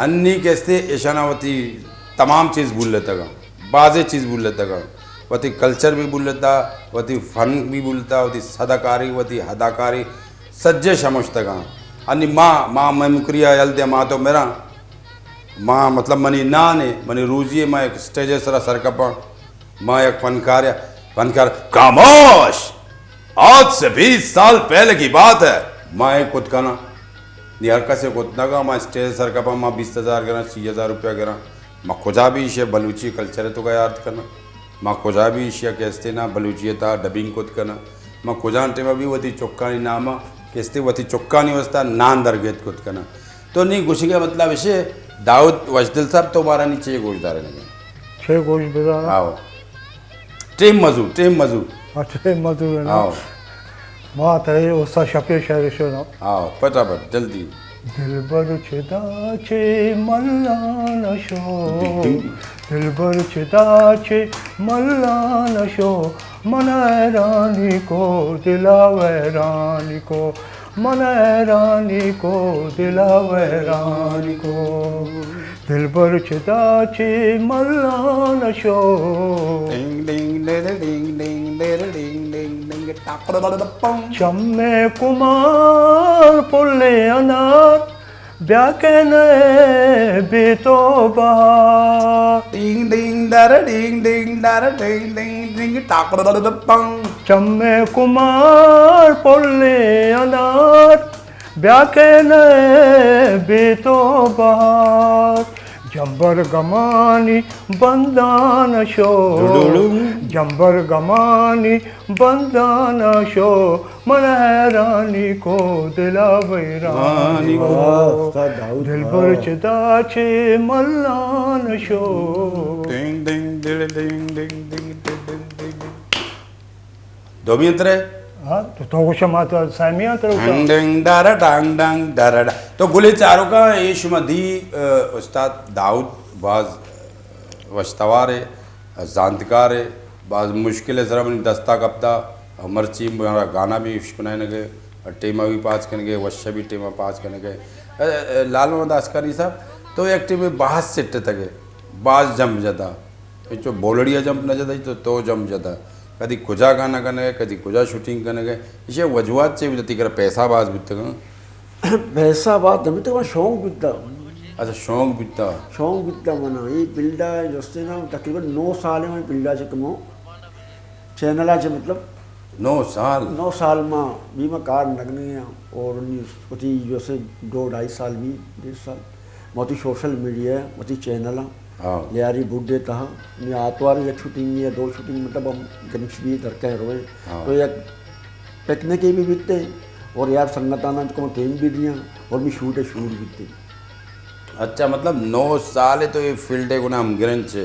अन्नी कैसे ईशानावती तमाम चीज़ भूल लेता गा बाज़े चीज़ भूल लेता गा वती कल्चर भी भूल लेता वती फ़न भी भूलता वती सदाकारी वती हदाकारी सज्जे समझता गा अन्नी माँ मैं मुकरिया यलदे माँ तो मेरा माँ मतलब मनी नाने मनी रूजिए मैं एक स्टेज सरा सरकपा माँ एक फनकार खामोश आज से 20 साल पहले की बात है मैं खुद का ना निहरका से खुद ना मैं स्टेज सर का माँ 20,000 गिरा 60,000 रुपया गिरा माँ खुजा भी इशे बलूची कल्चर है तो का याद करना माँ खुजा भी इशिया कैसे ना बलूची था डबिंग खुद करना माँ खुजा टेमा भी वती चौक्कानी नामा कैसे वती चौक्कानी वस्ता नान दरगेत खुद करना तो नहीं घुसी का मतलब इसे दाऊद वजदिल साहब तो बारा नीचे गोशदार है 6 गोश्त बेदारा आओ टेम मजू अच्छे मधुर है ना आओ माँ तेरे उसका शफे शहर शो ना आओ फटाफट जल्दी दिलबर छिदाचे मल्लान शो दिलबर छिदाचे मल्लान शो मनाए रानी को दिलावे रानी को मनाए रानी को दिलावे रानी को दिलबर छिदाचे मल्लान शो चम्मे कुमार पुल्ले अनार ब्याकने बीतो बहार डिंग डिंग डर डिंग डिंग डर डिंग डिंग डिंग चम्मे कुमार पुल्ले अनार ब्याकने बीतो बहार जंबर गमानी बंदान शो जंबर गमानी बंदान शो मन है रानी को दिलावे रानी को दिलबर चिदाचे मल्लान शो डिंग डिंग डिंग डिंग डिंग डिंग दो मिनट रे हाँ तो कुछ माता सामिया डांग डांग डारा डांग डांग डारा तो गुले चारों का ये शुमदी उस्ताद दाऊद बाज वश्तवार है जानतकार है बाज मुश्किल है ज़रा बनी दस्ता कप्ता मर्ची हमारा गाना भी सुनाए न गए टेमा भी पास करने गए वश्य भी टेमा पास करने गए लाल मोहम्मद दासकानी साहब तो एक टीम में बाहर सिट्टे तक बाज जम जाता जो बोलड़िया जंप न जाता तो जम जाता कभी कुजा गाना करने गए कभी कुजा शूटिंग करने गए इसे वजूहत से भी जाती कर पैसा बाज भी तक पैसा बात अभी तो शौक बिकता अच्छा शौक बिता शौक बिता मना ये पिल्डा जस्ते ना तकरीबन 9 साल में पिल्डा से कमो चैनलाचे मतलब 9 साल 9 साल में भी मैं कार लगने हैं और उसी जैसे 2-2.5 साल भी 1.5 साल मोती सोशल मीडिया मोती चैनल हाँ लियारी बुढ़े था मैं आतवार एक शूटिंग या 2 शूटिंग मतलब हम गणेश भी करके रोए तो एक पिकनिक के भी बीतते और यार संगताना को टीम भी दिया और भी शूट बीतते। अच्छा मतलब 9 साल है तो ये फील्ड है गुना हम गिरन से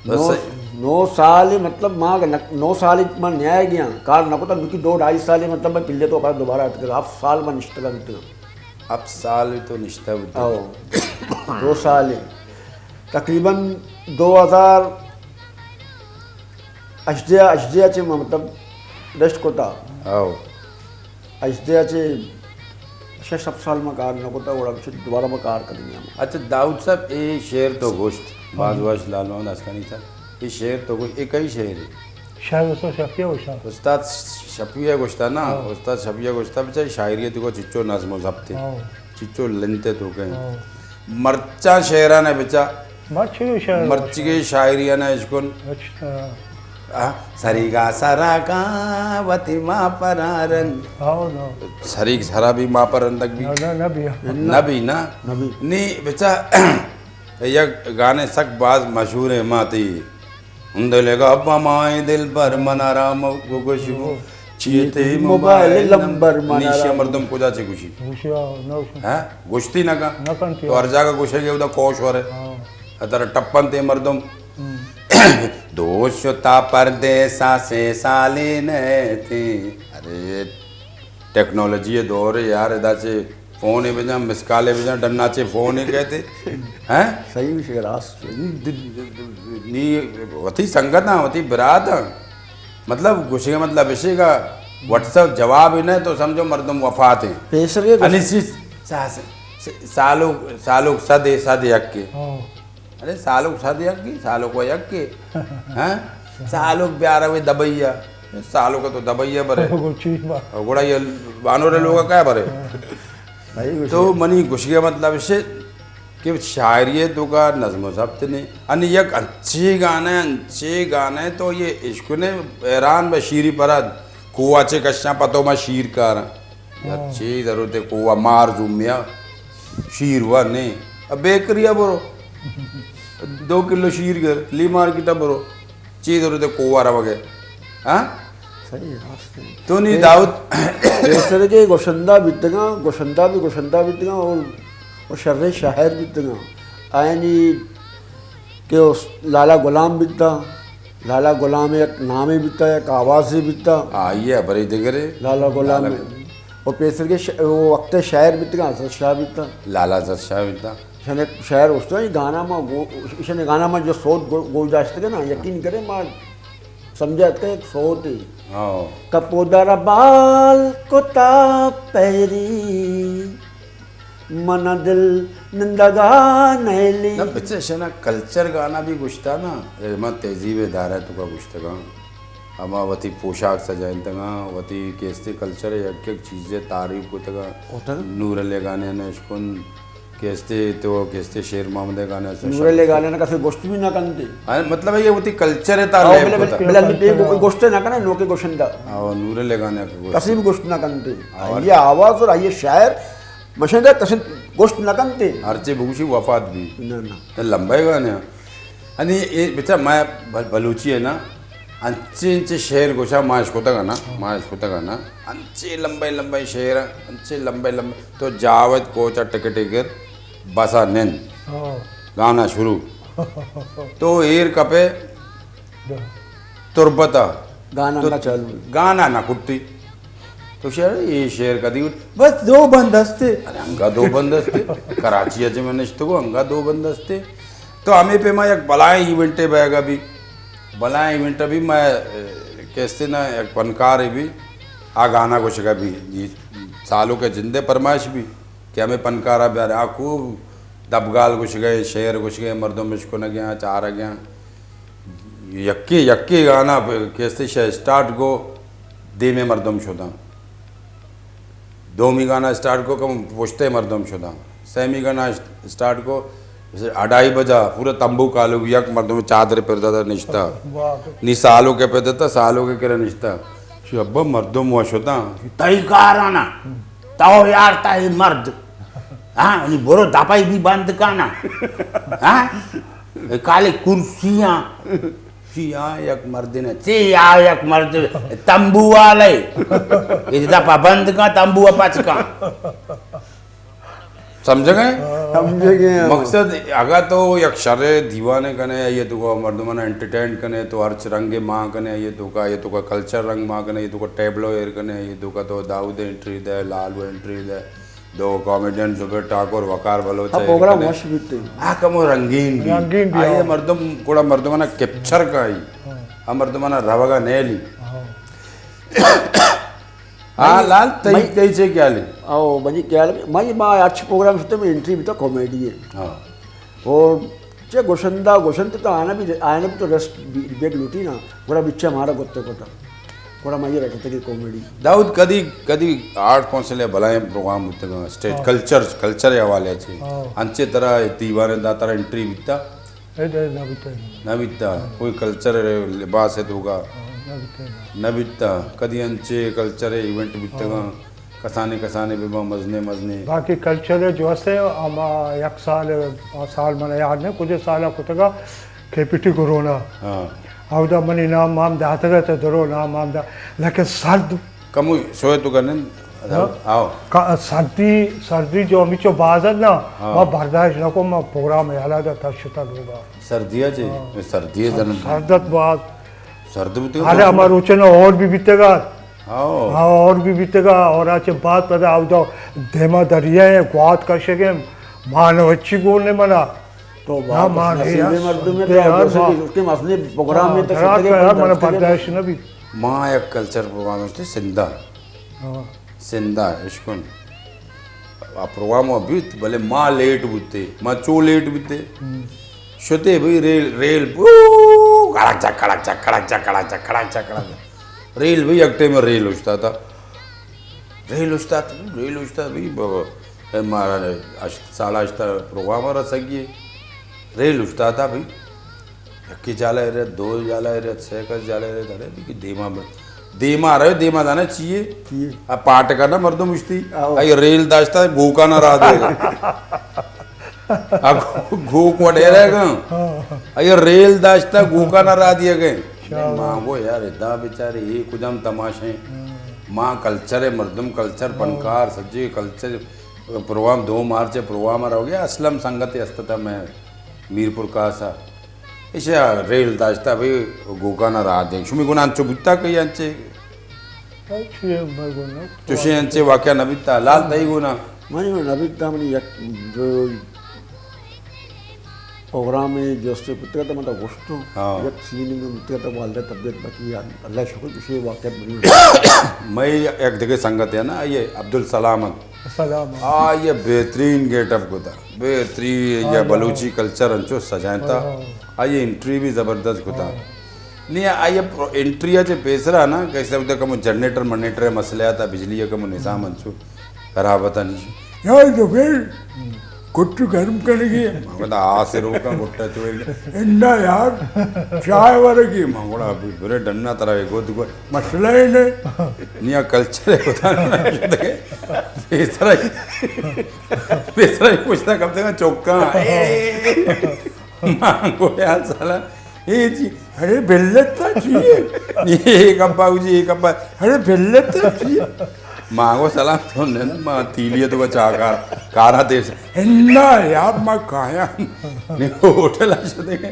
बस 9 साल मतलब माँ 9 साल में न्याय गया कार न पता क्योंकि 2-2.5 साल मतलब मैं पिल्ले तो अपना दोबारा आप साल में निष्ठा करते अब साल तो निश्चित होता आओ 2 साल तकरीबन 2000 अजदियाचे मतलब रेस्ट कोता आओ अजदियाचे 6-7 साल में कार न कोता और दोबारा में कार कर दिया अच्छा दाऊद साहब ये शेर तो गोश्त बाजवाश लाल मोहम्मद अस्कानी साहब ये शेर तो गोश्त एक ही शेर है शायद उसको शफिया हो शायद उस्ताद शफिया गोश्ता ना उस्ताद शफिया गोश्ता बेचारी शायरी तो को चिच्चो नज़्म ज़ब्ते चिच्चो लंते तो कहीं मर्चा शेरा ने बेचा मच्छी शायद मर्ची की शायरिया ने इसको अच्छा सरीगा सरागा वतिमा परारन आओ ना सरीग सरा भी माँ पर तक भी ना भी नबी ना नहीं बेचा ये गाने सक बाज मशहूर है माती उंदलेगा अब्बा माए दिल पर मनाराम गोगोशु चीते मोबाइल नंबर नीचे मर्दम को जाचे खुशी होशिया ना है गोश्ती ना का ना कंती तो हर जगह गुशे के उदा कोश हो रहे अतर टप्पन ते मर्दम दोषता परदेसा से साली ने थी अरे टेक्नोलॉजी है दौर है यार इधर से फोन ही बजा मिसकाले बजा डन्ना चे फोन ही कहते हैं सही विषय रास नी वती संगत ना वती बरात मतलब गुस्से का मतलब इसी का व्हाट्सएप जवाब ही नहीं तो समझो मर्दम वफात है पेशर के अनिसी सालों सालों सदे सदे अक्के अरे सालों सदे अक्की सालों को अक्के हैं सालों प्यारा हुए दबैया सालों का तो दबैया बरे गोड़ा ये बानोरे लोगों का क्या बरे तो मनी गुस्से मतलब इसे कि शायरी तो का नज़्म ज़ब्त ने अनि एक अच्छे गाने तो ये इश्क ने ऐरान बशीरी परद कुआ चे कश्या पतो में शीर कार अच्छी ज़रूरत है कुआ मार जुमिया शीर हुआ नहीं अब बेकरिया बोरो 2 किलो शीर घर ली मार्केट बरो चीज ज़रूरत है कुआ रहा वगैरह हाँ सही रास्ते तो नहीं दाऊद पेशर के गोशंदा बीतगा और शर्रे शायर बीतगा आयनी के उस लाला गुलाम बीतता लाला गुलाम एक नामे बीतता एक आवाज़ बीतता आइए बड़े दिगरे लाला गुलाम और पेशर के वो वक्त शायर बीतगा हसरत शाह बीतता लाला जर शाह बीतता इसने शायर उसने गाना में इसने गाना में जो सोच गोलदाश्त ना यकीन करे माँ समझा के एक सोच ही कपोदर बाल कोता पैरी मना दिल नंदगा नैली ना बच्चे शना कल्चर गाना भी गुश्ता ना मैं तहजीब दार है तुका गुश्तगा हमा वती पोशाक सजाइन तगा वती कैसे कल्चर है एक चीज़ें तारीफ को तगा नूर ले गाने ने इसको कैसे तो कैसे शेर मोहम्मद गाने से नूर ले गाने ना कैसे गोश्त भी ना करते मतलब ये वती कल्चर है तार गोश्त ना करना नो के गोशंदा नूर ले गाने कैसे भी गोश्त ना करते ये आवाज़ और ये शायर मशंदा कैसे गोश्त ना करते हरचे भूषी वफात भी ना लंबाई गाने आणि ये बेटा मैं बलूची है ना अंचे शेर गोशा माश होता गाना अंचे लंबाई शेर अंचे लंबाई तो जावत कोचा टिकटिकर बसा निन गाना शुरू तो ईर कपे तुरबता गाना ना कुट्टी तो शेर ये शेर कदी बस 2 बंद हस्ते अरे अंगा 2 बंद हस्ते कराची अचे मैंने को अंगा 2 बंद हस्ते तो हमें पे मैं एक बलाएं इवेंटे बैगा भी बलाएं इवेंट भी मैं कैसे ना एक फनकार भी आ गाना को शिका भी ये सालों के जिंदे फरमाइश भी कि हमें फनकारा प्यारे आ खूब दबगाल घुस गए शेर घुस गए मर्दों में इसको न गया चार आ गया यक्के गाना कैसे स्टार्ट गो दे में मर्दम शुदा 2 गाना स्टार्ट को कम पुछते मर्दम शुदा सेमी का ना स्टार्ट को जैसे 2:30 बजा पूरा तंबू कालू यक मर्दों में चादर पहनता था निश्ता नी सालों के पहनता था सालों के करे निश्ता अब्बा मर्दों मुआश होता तई काराना ताओ यार ताई मर्द हाँ उन्हें बोरो दापाई भी बंद काना हाँ काले कुर्सियां सिया यक मर्द ने सिया यक मर्द तंबू वाले ये दापा बंद का तंबू अपच का समझ गए समझेंगे मकसद अगर तो यक शरे दीवाने कने ये तो को मर्दों मना एंटरटेन कने तो अर्च रंगे माँ कने ये तो का कल्चर रंग माँ कने ये तो का टेबलो एयर कने ये तो का तो दाऊद एंट्री दे लालू एंट्री दे दो कॉमेडियन जुबेर ठाकुर वकार बलोच प्रोग्राम वश बीते कमो रंगीन रंगीन भी, आइए मर्दम कोड़ा मर्दमाना कैप्चर का ही आ मर्दमाना रवगा नेली हाँ लाल तई तई से क्या ली आओ बनी क्या लगे मैं माँ अच्छे प्रोग्राम से तो मैं एंट्री भी तो कॉमेडी है हाँ और चे गोशंत तो आना भी तो रेस्ट बेग लूटी ना पूरा बिच्छा हमारा गोत्ते को था पूरा मैं ये रहता था कि कॉमेडी दाऊद कदी कदी आर्ट कौंसिल भलाए प्रोग्राम होते हैं स्टेज कल्चर हवाले अच्छे अंचे तरह दीवाने दातारा एंट्री बिता न बिता कोई कल्चर लिबास है तो का न बिता कदी अंचे कल्चर इवेंट बिता कसाने बिबा मजने बाकी कल्चर जो है हम एक साल मैंने याद नहीं कुछ साल कुतगा केपीटी कोरोना हाँ आवदा मनी नाम माम दाता रहते दरो नाम माम दा लेकिन सर्द कमु सोए तो करने आओ सर्दी जो अमी चो बाजर ना वह बर्दाश्त न को मैं प्रोग्राम याला दा तशता लोगा सर्दियाँ जी सर्दियाँ जन सर्दत बाद सर्द भी अरे हमारे उचना और भी बीतेगा आओ हाँ और भी बीतेगा और आज बात पता आओ जाओ धेमा दरिया है ग्वात कर सके मानव अच्छी बोलने मना तो हाँ, मान है यार, मर्दों में दे यार, तो हाँ। उसके मसले प्रोग्राम में तो रात का यार मैंने बर्दाश्त न भी माँ एक कल्चर प्रोग्राम होते सिंधा हाँ सिंधा इश्कुन आ प्रोग्राम बीत भले माँ लेट बुते माँ चो लेट बुते शुते भाई रेल कड़क चक रेल भाई अगटे में रेल उछता था भाई मारा साला प्रोग्राम और सगी रेल उछता था भाई यक्की जाला रे दो जाला रे छह का जाला रे धरे भी देमा रहे देमा दाना चाहिए अब पाट का ना मर्दो मुश्ती आई रेल दास्ता गोका ना रहा देगा अब गोक वडे रहेगा आई रेल दास्ता गोका ना रहा दिया गए मांगो यार इदा बेचारे ये कुदम तमाशे माँ कल्चर है मर्दम कल्चर फनकार सज्जे कल्चर प्रोग्राम 2 मार्च प्रोग्राम हो गया असलम संगत अस्ता मैं मीरपुर का सा इसे रेल दास्ता भाई गोका ना रहा दे शुमी गुना अंचो बुत्ता कई अंचे चुशे अंचे वाक्या नबिता लाल तई गुना मानी नबिता मनी जो प्रोग्राम में जैसे पुत्र तो मतलब वस्तु एक सीन में पुत्र तो वालदा तबियत बची अल्लाह शुक्र किसी वाक्य बनी मैं एक जगह संगत है ना ये अब्दुल सलामत ये बेहतरीन गेटअप को था बेहतरीन ये बलूची कल्चर अंचो सजाता ये एंट्री भी ज़बरदस्त को था नहीं ये एंट्री अच्छे पेसरा ना कैसे उधर कम जनरेटर मनरेटर मसले आता बिजली का निज़ाम अंचो खराब था नहीं यार जो फिर कुट्टू गर्म करेगी मंगड़ा आ से रोका गुट्टा चोएगी इंडा यार चाय वाले मंगड़ा अभी बुरे डन्ना तरह है गोद गोद मसला ही नहीं निया कल्चर है बता पेसरा ही पूछता कब तक चौका मांगो यार साला ये जी अरे बेल्लत था चाहिए ये कब्बा जी ये कब्बा अरे बेल्लत था चाहिए मांगो सलाम तो ने मां तीलिए तो चाकार कारा देश इन्ना यार मां काया ने होटल आशते के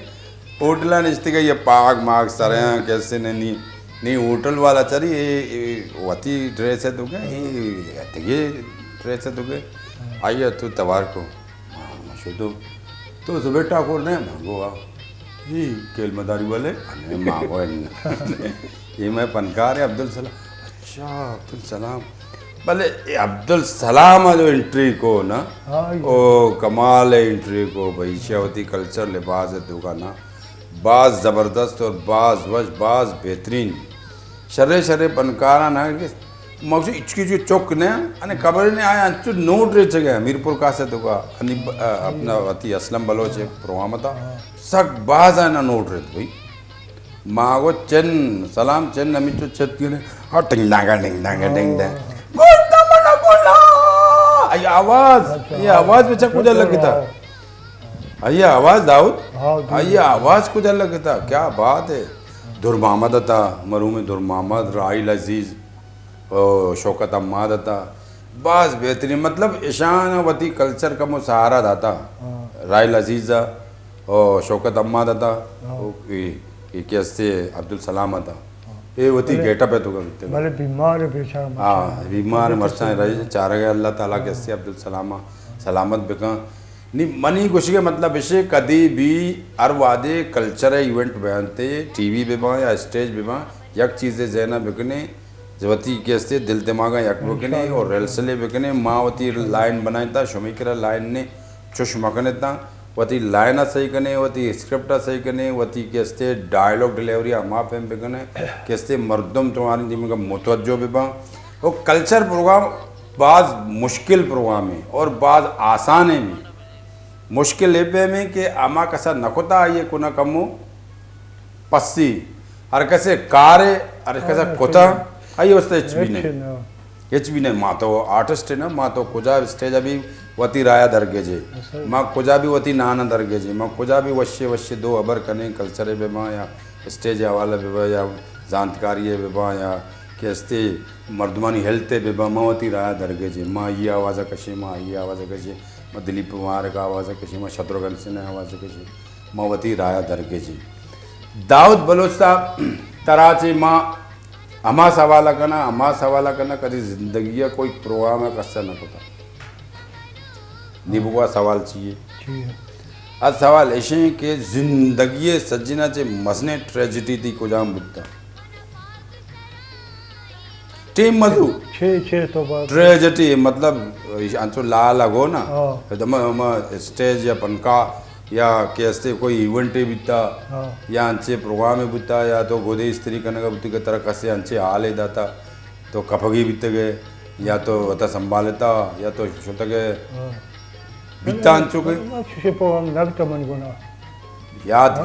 होटल निस्ते के ये पाग माग सरे कैसे नहीं होटल वाला चरी ये वती ड्रेस है तो क्या ये ड्रेस है तो क्या आइए तू तवार को शुद्ध तो जुबेर ठाकुर ने मांगो आओ ये केल मदारी वाले मांगो ये मैं फनकार है अब्दुल सलाम अच्छा अब्दुल सलाम भले अब्दुल सलाम जो एंट्री को ना ओ कमाल है एंट्री को भाई शेवती कल्चर लिबास है तो का ना बाज ज़बरदस्त और बाज वश बाज बेहतरीन शर्रे फनकारा ना कि मावशी इचकी चौक ने आणि खबर ने आया अंचु नोट रे जगह मीरपुर का से तो का अपना अति असलम बलोच प्रोग्राम था सक बाज आना नोट रे भाई मागो चन सलाम चन नमी चो चत के हा टिंग डांगा गोटा मना बोला ये आवाज बच्चा कुछ अलग था आइए आवाज दाऊद आइए आवाज कुछ अलग था क्या बात है दुर मोहम्मद था मरू में दुर मोहम्मद राइल अजीज शौकत अम्माद था बस बेहतरीन मतलब ईशानवती कल्चर का वो सहारा था राइल अजीज़ा और शौकत अम्माद था कैसे अब्दुल सलाम था ये वती गेटअप है तो भले बीमार है बेचारा हाँ बीमार मरसा रही चार गए अल्लाह ताला कैसे अब्दुल सलामा सलामत बेका नहीं मनी कुछ के मतलब इसे कभी भी हर वादे कल्चर इवेंट बयानते टीवी बेबा या स्टेज बेबा यक चीज़ें जैना बिकने जवती कैसे दिल दिमाग यक बिकने और रेलसले बिकने माँ वती लाइन बनाई था शुमिकरा लाइन ने चुश मकने था वती लाइन सही कने वती स्क्रिप्ट सही कने वती कैसे डायलॉग डिलीवरी अमा पे बिकने कैसे मर्दम तुम्हारी जिम्मे का मुतवज्जो बेबा वो कल्चर प्रोग्राम बाज़ मुश्किल प्रोग्राम है और बाज़ आसान है भी मुश्किल ये में कि आमा कसा नकोता ये कुना कमो पस्सी हर कैसे कारे हर कैसे कोता आइए उससे एच भी नहीं माँ तो आर्टिस्ट है ना माँ तो कुजा स्टेज अभी वती राया दरगे जे माँ कुजा भी वती नाना दरगे जे माँ कुजा भी वश्य दो अबर कने कल्चर बेबा या स्टेज हवाला बेबा या जानकारी बेबा या कैसे मर्दमानी हेल्थ बेबा माँ वती राया दरगे जे माँ ये आवाज़ कशी माँ ये आवाज़ कशी माँ दिलीप कुमार का आवाज़ कशी माँ शत्रुघ्न सिन्हा आवाज़ कशी माँ वती राया दरगे जी दाऊद बलोच साहब तराची माँ अमा सवाल करना कभी जिंदगी कोई प्रोग्राम है कसर न पता नीबुआ सवाल चाहिए आज सवाल ऐसे कि जिंदगी सज्जना चे मसने ट्रेजिडी थी को जाम बुद्धा टीम मधु छे तो बात ट्रेजिडी मतलब आंसू ला लगो ना तो स्टेज या पनका या कैसे कोई इवेंट बिता या अंचे प्रोग्राम बिता या तो गोदे स्त्री करने का बुद्धि की तरह कैसे अंचे हाल दाता तो कपगी बीत गए या तो वता संभालता या तो छोटा गए बीता अंचो के प्रोग्राम नगता मन गुना याद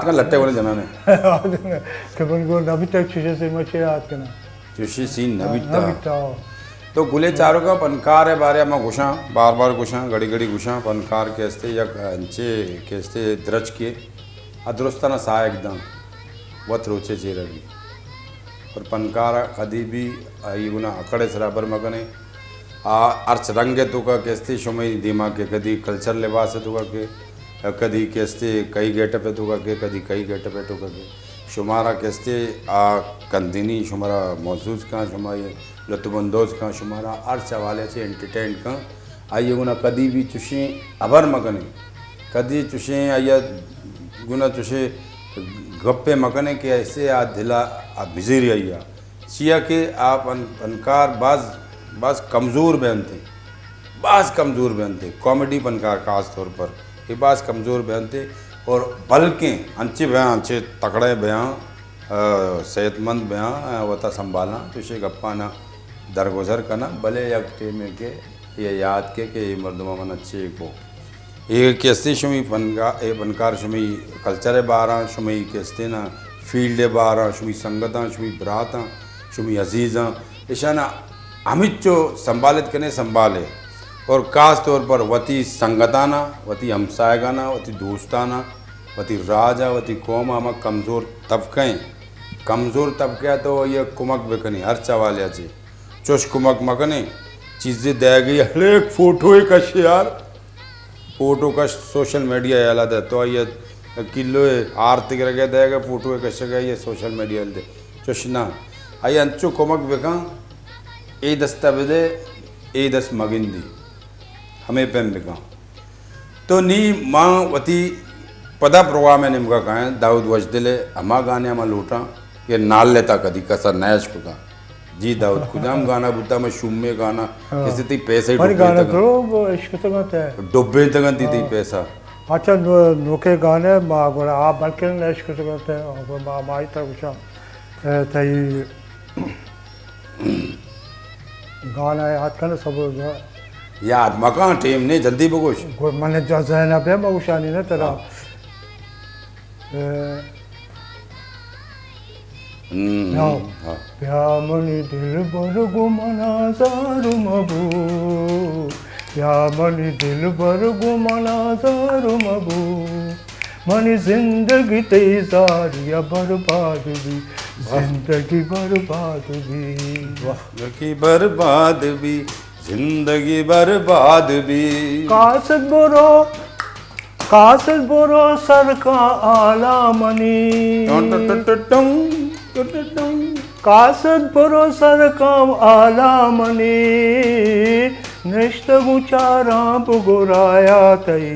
का लट्टे वाले जना ने के मन को नबी तक छे से मचे याद करना चुशी सीन नबीता तो गुले चारों का पनकार है बारे में घुसा बार घुसा घड़ी घुसा पनकार कैसे या अंचे कैसे द्रज के अदरुस्ताना सा एकदम वत रोचे चेरगी और पनकार कदी भी आई गुना अकड़े सराबर मगने अर्च रंगे तो का कैसे शुमई दिमाग के कदी कल्चर लिबास है तो के कदी कैसे कई गेट पे तो के कदी कई गेट पे तो के शुमारा कैसे कंदिनी शुमारा महसूस का शुमारा लुत्फानंदोज का शुमारा अर्च हवाले से एंटरटेन का आइए गुना कदी भी चुशे अबर मगने कदी चुशे आइया गुना चुशे गप्पे मगने के ऐसे आ दिला आ बिजरी आइया सिया के आप पनकार बाज कमज़ोर बयान थे कॉमेडी पनकार खास तौर पर ये बाज कमज़ोर बयान थे और बल्कि अंचे बयां अंचे तकड़े बयां सेहतमंद बयां वता संभालना तुझे गप्पा ना दरगुजर करना भले यक टेम के ये याद के ये मर्दमा मन अच्छे को ये कैसे शुमी फनकार शुमी कल्चर बारह शुमी कैसे ना फील्ड बारह शुमी संगता शुमी बराता शुमी अजीज़ा ईशाना अमित जो संभालित करने संभाले और खास तौर पर वती संगताना वती हमसायगाना वती दोस्ताना वती राजा वती कौमा में कमज़ोर तबके तो ये कुमक बेकनी हर चवालिया चे चुश कुमक मकने चीज़ें दे गई हर एक फ़ोटो एक यार फ़ोटो का सोशल मीडिया अलग है तो ये किलो आर्थिक रगे देगा फ़ोटो एक ये सोशल मीडिया दे चुश ना आइए अंचु कुमक बेका ए दस्तावेज़े ए दस मगिंदी हमें पेम बेका तो नी माँ वती पदा प्रोग्राम है निमका कहा दाऊद वजदिले हमा गाने हमा लूटा ये नाल लेता कदी कसा नैश खुदा जी दाऊद खुदाम गाना बुता में शुम्मे गाना जैसे ती पैसे डुब्बे तक ती पैसा अच्छा नोके गाने आप बल्कि इश्क करते हैं माई तरफ तई गाना याद करना सब याद मकान टीम ने जल्दी बगोश मैंने जो जहन पे मगुशानी ना तेरा हाँ प्यामनी दिल बर गुमना जारू मबू प्यामनी दिल बर गुमना जारू मबू मनी जिंदगी तेजारिया बर्बाद भी जिंदगी बर्बाद भी जिंदगी बर्बाद भी जिंदगी बर्बाद भी कासद बोरो सर का आला मनी कासद बोरो सर का आला मनी निष्ठ गुचारा बुगुराया तई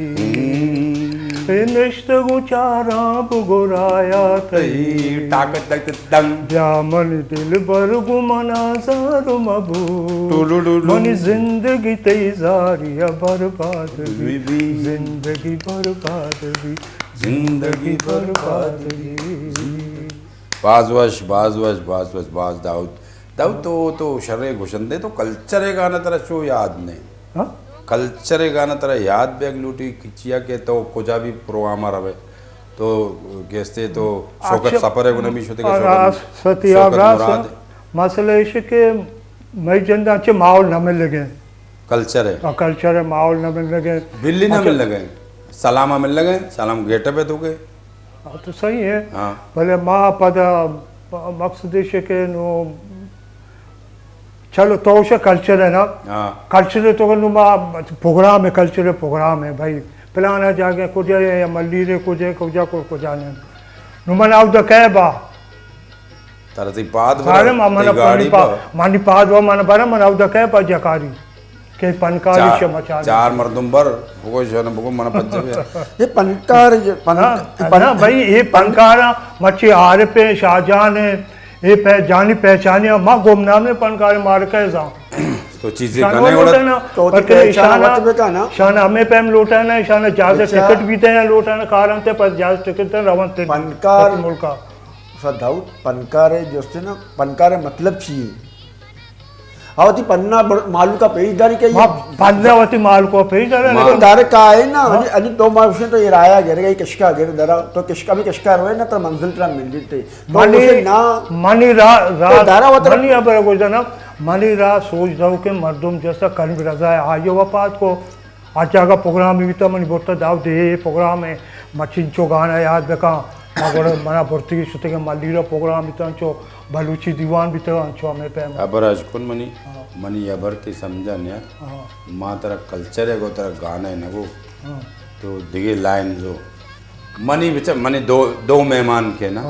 निष्ठ गुचारा बुगुराया तई ताकत तक दंग ब्यामन दिल बर गुमना जारू मबू मनी जिंदगी तेजारिया बर्बाद भी जिंदगी बर्बाद भी जिंदगी बर्बाद भी बाजवश दाऊद तो शर्रे घुसंदे तो कल्चर है गाना तरह शो याद नहीं हाँ कल्चर है गाना तरह याद बैग लूटी किचिया के तो कुछ भी प्रोग्राम रहे तो गेस्ते तो शौकत सफर है उन्हें भी शुते के सत्याग्रह मसले के मई जंदा अच्छे माहौल न मिल लगे कल्चर है कल्चर है माहौल न मिल लगे बिल्ली ना मिल लगे सलामा मिल लगे सलाम गेट पे तो गए तो सही है हाँ भले माँ पद मकसद के नो चलो तो उसे कल्चर है ना हाँ कल्चर तो प्रोग्राम है कल्चरल प्रोग्राम है भाई पिलाना जाके कुछ या मल्लीरे कुछ को जाने नुमन आउ द कैबा तरह से पाद सारे मामला मानी पाद व मन बरा मन आउ द कैबा जकारी के पनकारी से मचा चार मर्दुंबर भगो जन भगो मन पज्जे ये पनकार ना भाई ये पनकारा मच्छी आर पे शाहजहान है ये जानी पहचानी माँ गुमनाम ने पनकार मार के जाऊं तो चीजें करने वाला तो ना शाना हमें पे हम लौटा ना शाना ज्यादा टिकट भी थे लौटा ना कारण थे पर ज्यादा टिकट थे रवन थे पनकार मुल्का दाऊद पनकारे जो ना पनकारे मतलब चाहिए आवती पन्ना मालू का पेजदारी के पन्नावती माल को पेजदारी लेकिन दारे का है ना अनि तो मार उसने तो ये राया गिर गई किसका गिर दरा तो किसका भी किसका रोए ना तो मंजिल तरह मिल थे तो उसे ना मनी रा दारा वतर मनी अब कुछ ना मनी रा सोच दो के मर्दुम जैसा कर भी रजा है आयो वपात को आज का प्रोग्राम भी तो मनी बोलता दाव दे प्रोग्राम है मचिंचो गाना याद बेका मगर मना भर्ती सुते के मल्लीरा प्रोग्राम भी तो बलूची दीवान भी तो अंचो हमें पे अबर अजकुन मनी अबर की समझा ने माँ तरह कल्चर है गो तरह गाना है ना वो तो दिगे लाइन जो मनी बिचा मनी दो मेहमान के ना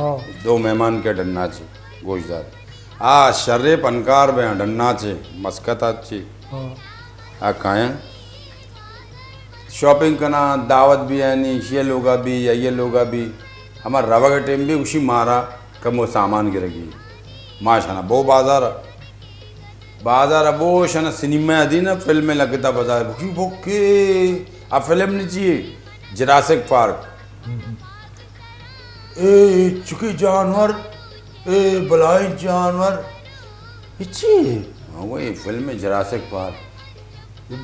दो मेहमान के डन्ना चे गोशदार आ शर्रे पनकार बे डन्ना चे मस्कता चे आ काया शॉपिंग करना दावत भी है नहीं ये लोगा भी या ये लोगा भी हमारा रवा का टाइम भी उसी मारा कम वो सामान गिरेगी माशाना वो बाजार वो शना सिनेमा आदि ना फिल्म में लगता बाजार भूखी भूखे अब फिल्म नहीं चाहिए जुरासिक पार्क ए चुकी जानवर ए बलाई जानवर इच्छी वो ये फिल्म में जुरासिक पार्क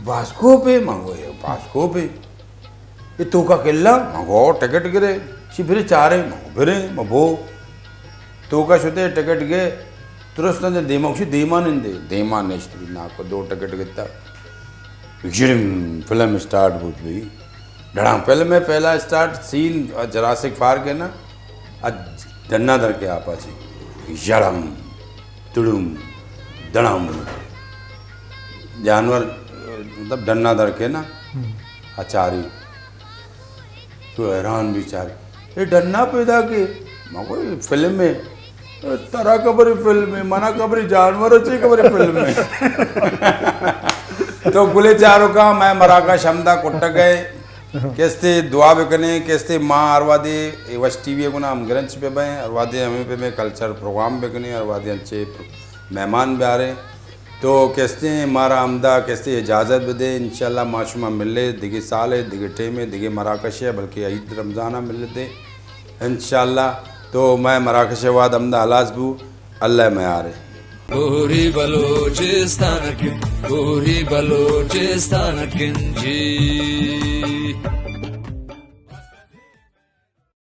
बास्को पे मांगो ये बास्को पे ये तो का किल्ला मांगो टिकट गिरे फिर चारे मांगो फिरे मबो तो का शुते टिकट गए तुरंत ने देमाक्षी देमा नेस्ट ना को दो टिकट गिता फिल्म स्टार्ट होती हुई धड़ाम फिल्म में पहला स्टार्ट सीन जुरासिक पार्क है ना धन्ना धर के आपा से जड़म तुड़ुम दड़म जानवर मतलब डन्ना धर के ना अचारी तो हैरान बेचारे ये डन्ना पैदा के मको फिल्म में तरह कबरी फिल्म में मना कबरी जानवर अच्छी कबरी फिल्म में तो गुले चारों का मैं मराका शमदा कुट्ट गए कैसे दुआ बेकने कैसे माँ अरवादे वश टीवी को नाम ग्रंच पे बे अरवादे हमें पे में कल्चर प्रोग्राम बेकने अरवादे अच्छे मेहमान भी आ रहे तो कैसे मारा आमदा कैसे इजाज़त भी दे इंशाल्लाह माशुमा मिले दिगे साल है दिगे टेम है दिगे मराकश है बल्कि ईद रमज़ाना मिल दे इंशाल्लाह तो मैं मराकश वाद अमदा हलास बू अल्लाह में आ रहे पूरी बलोचिस्तान की पूरी बलोचिस्तान किंजी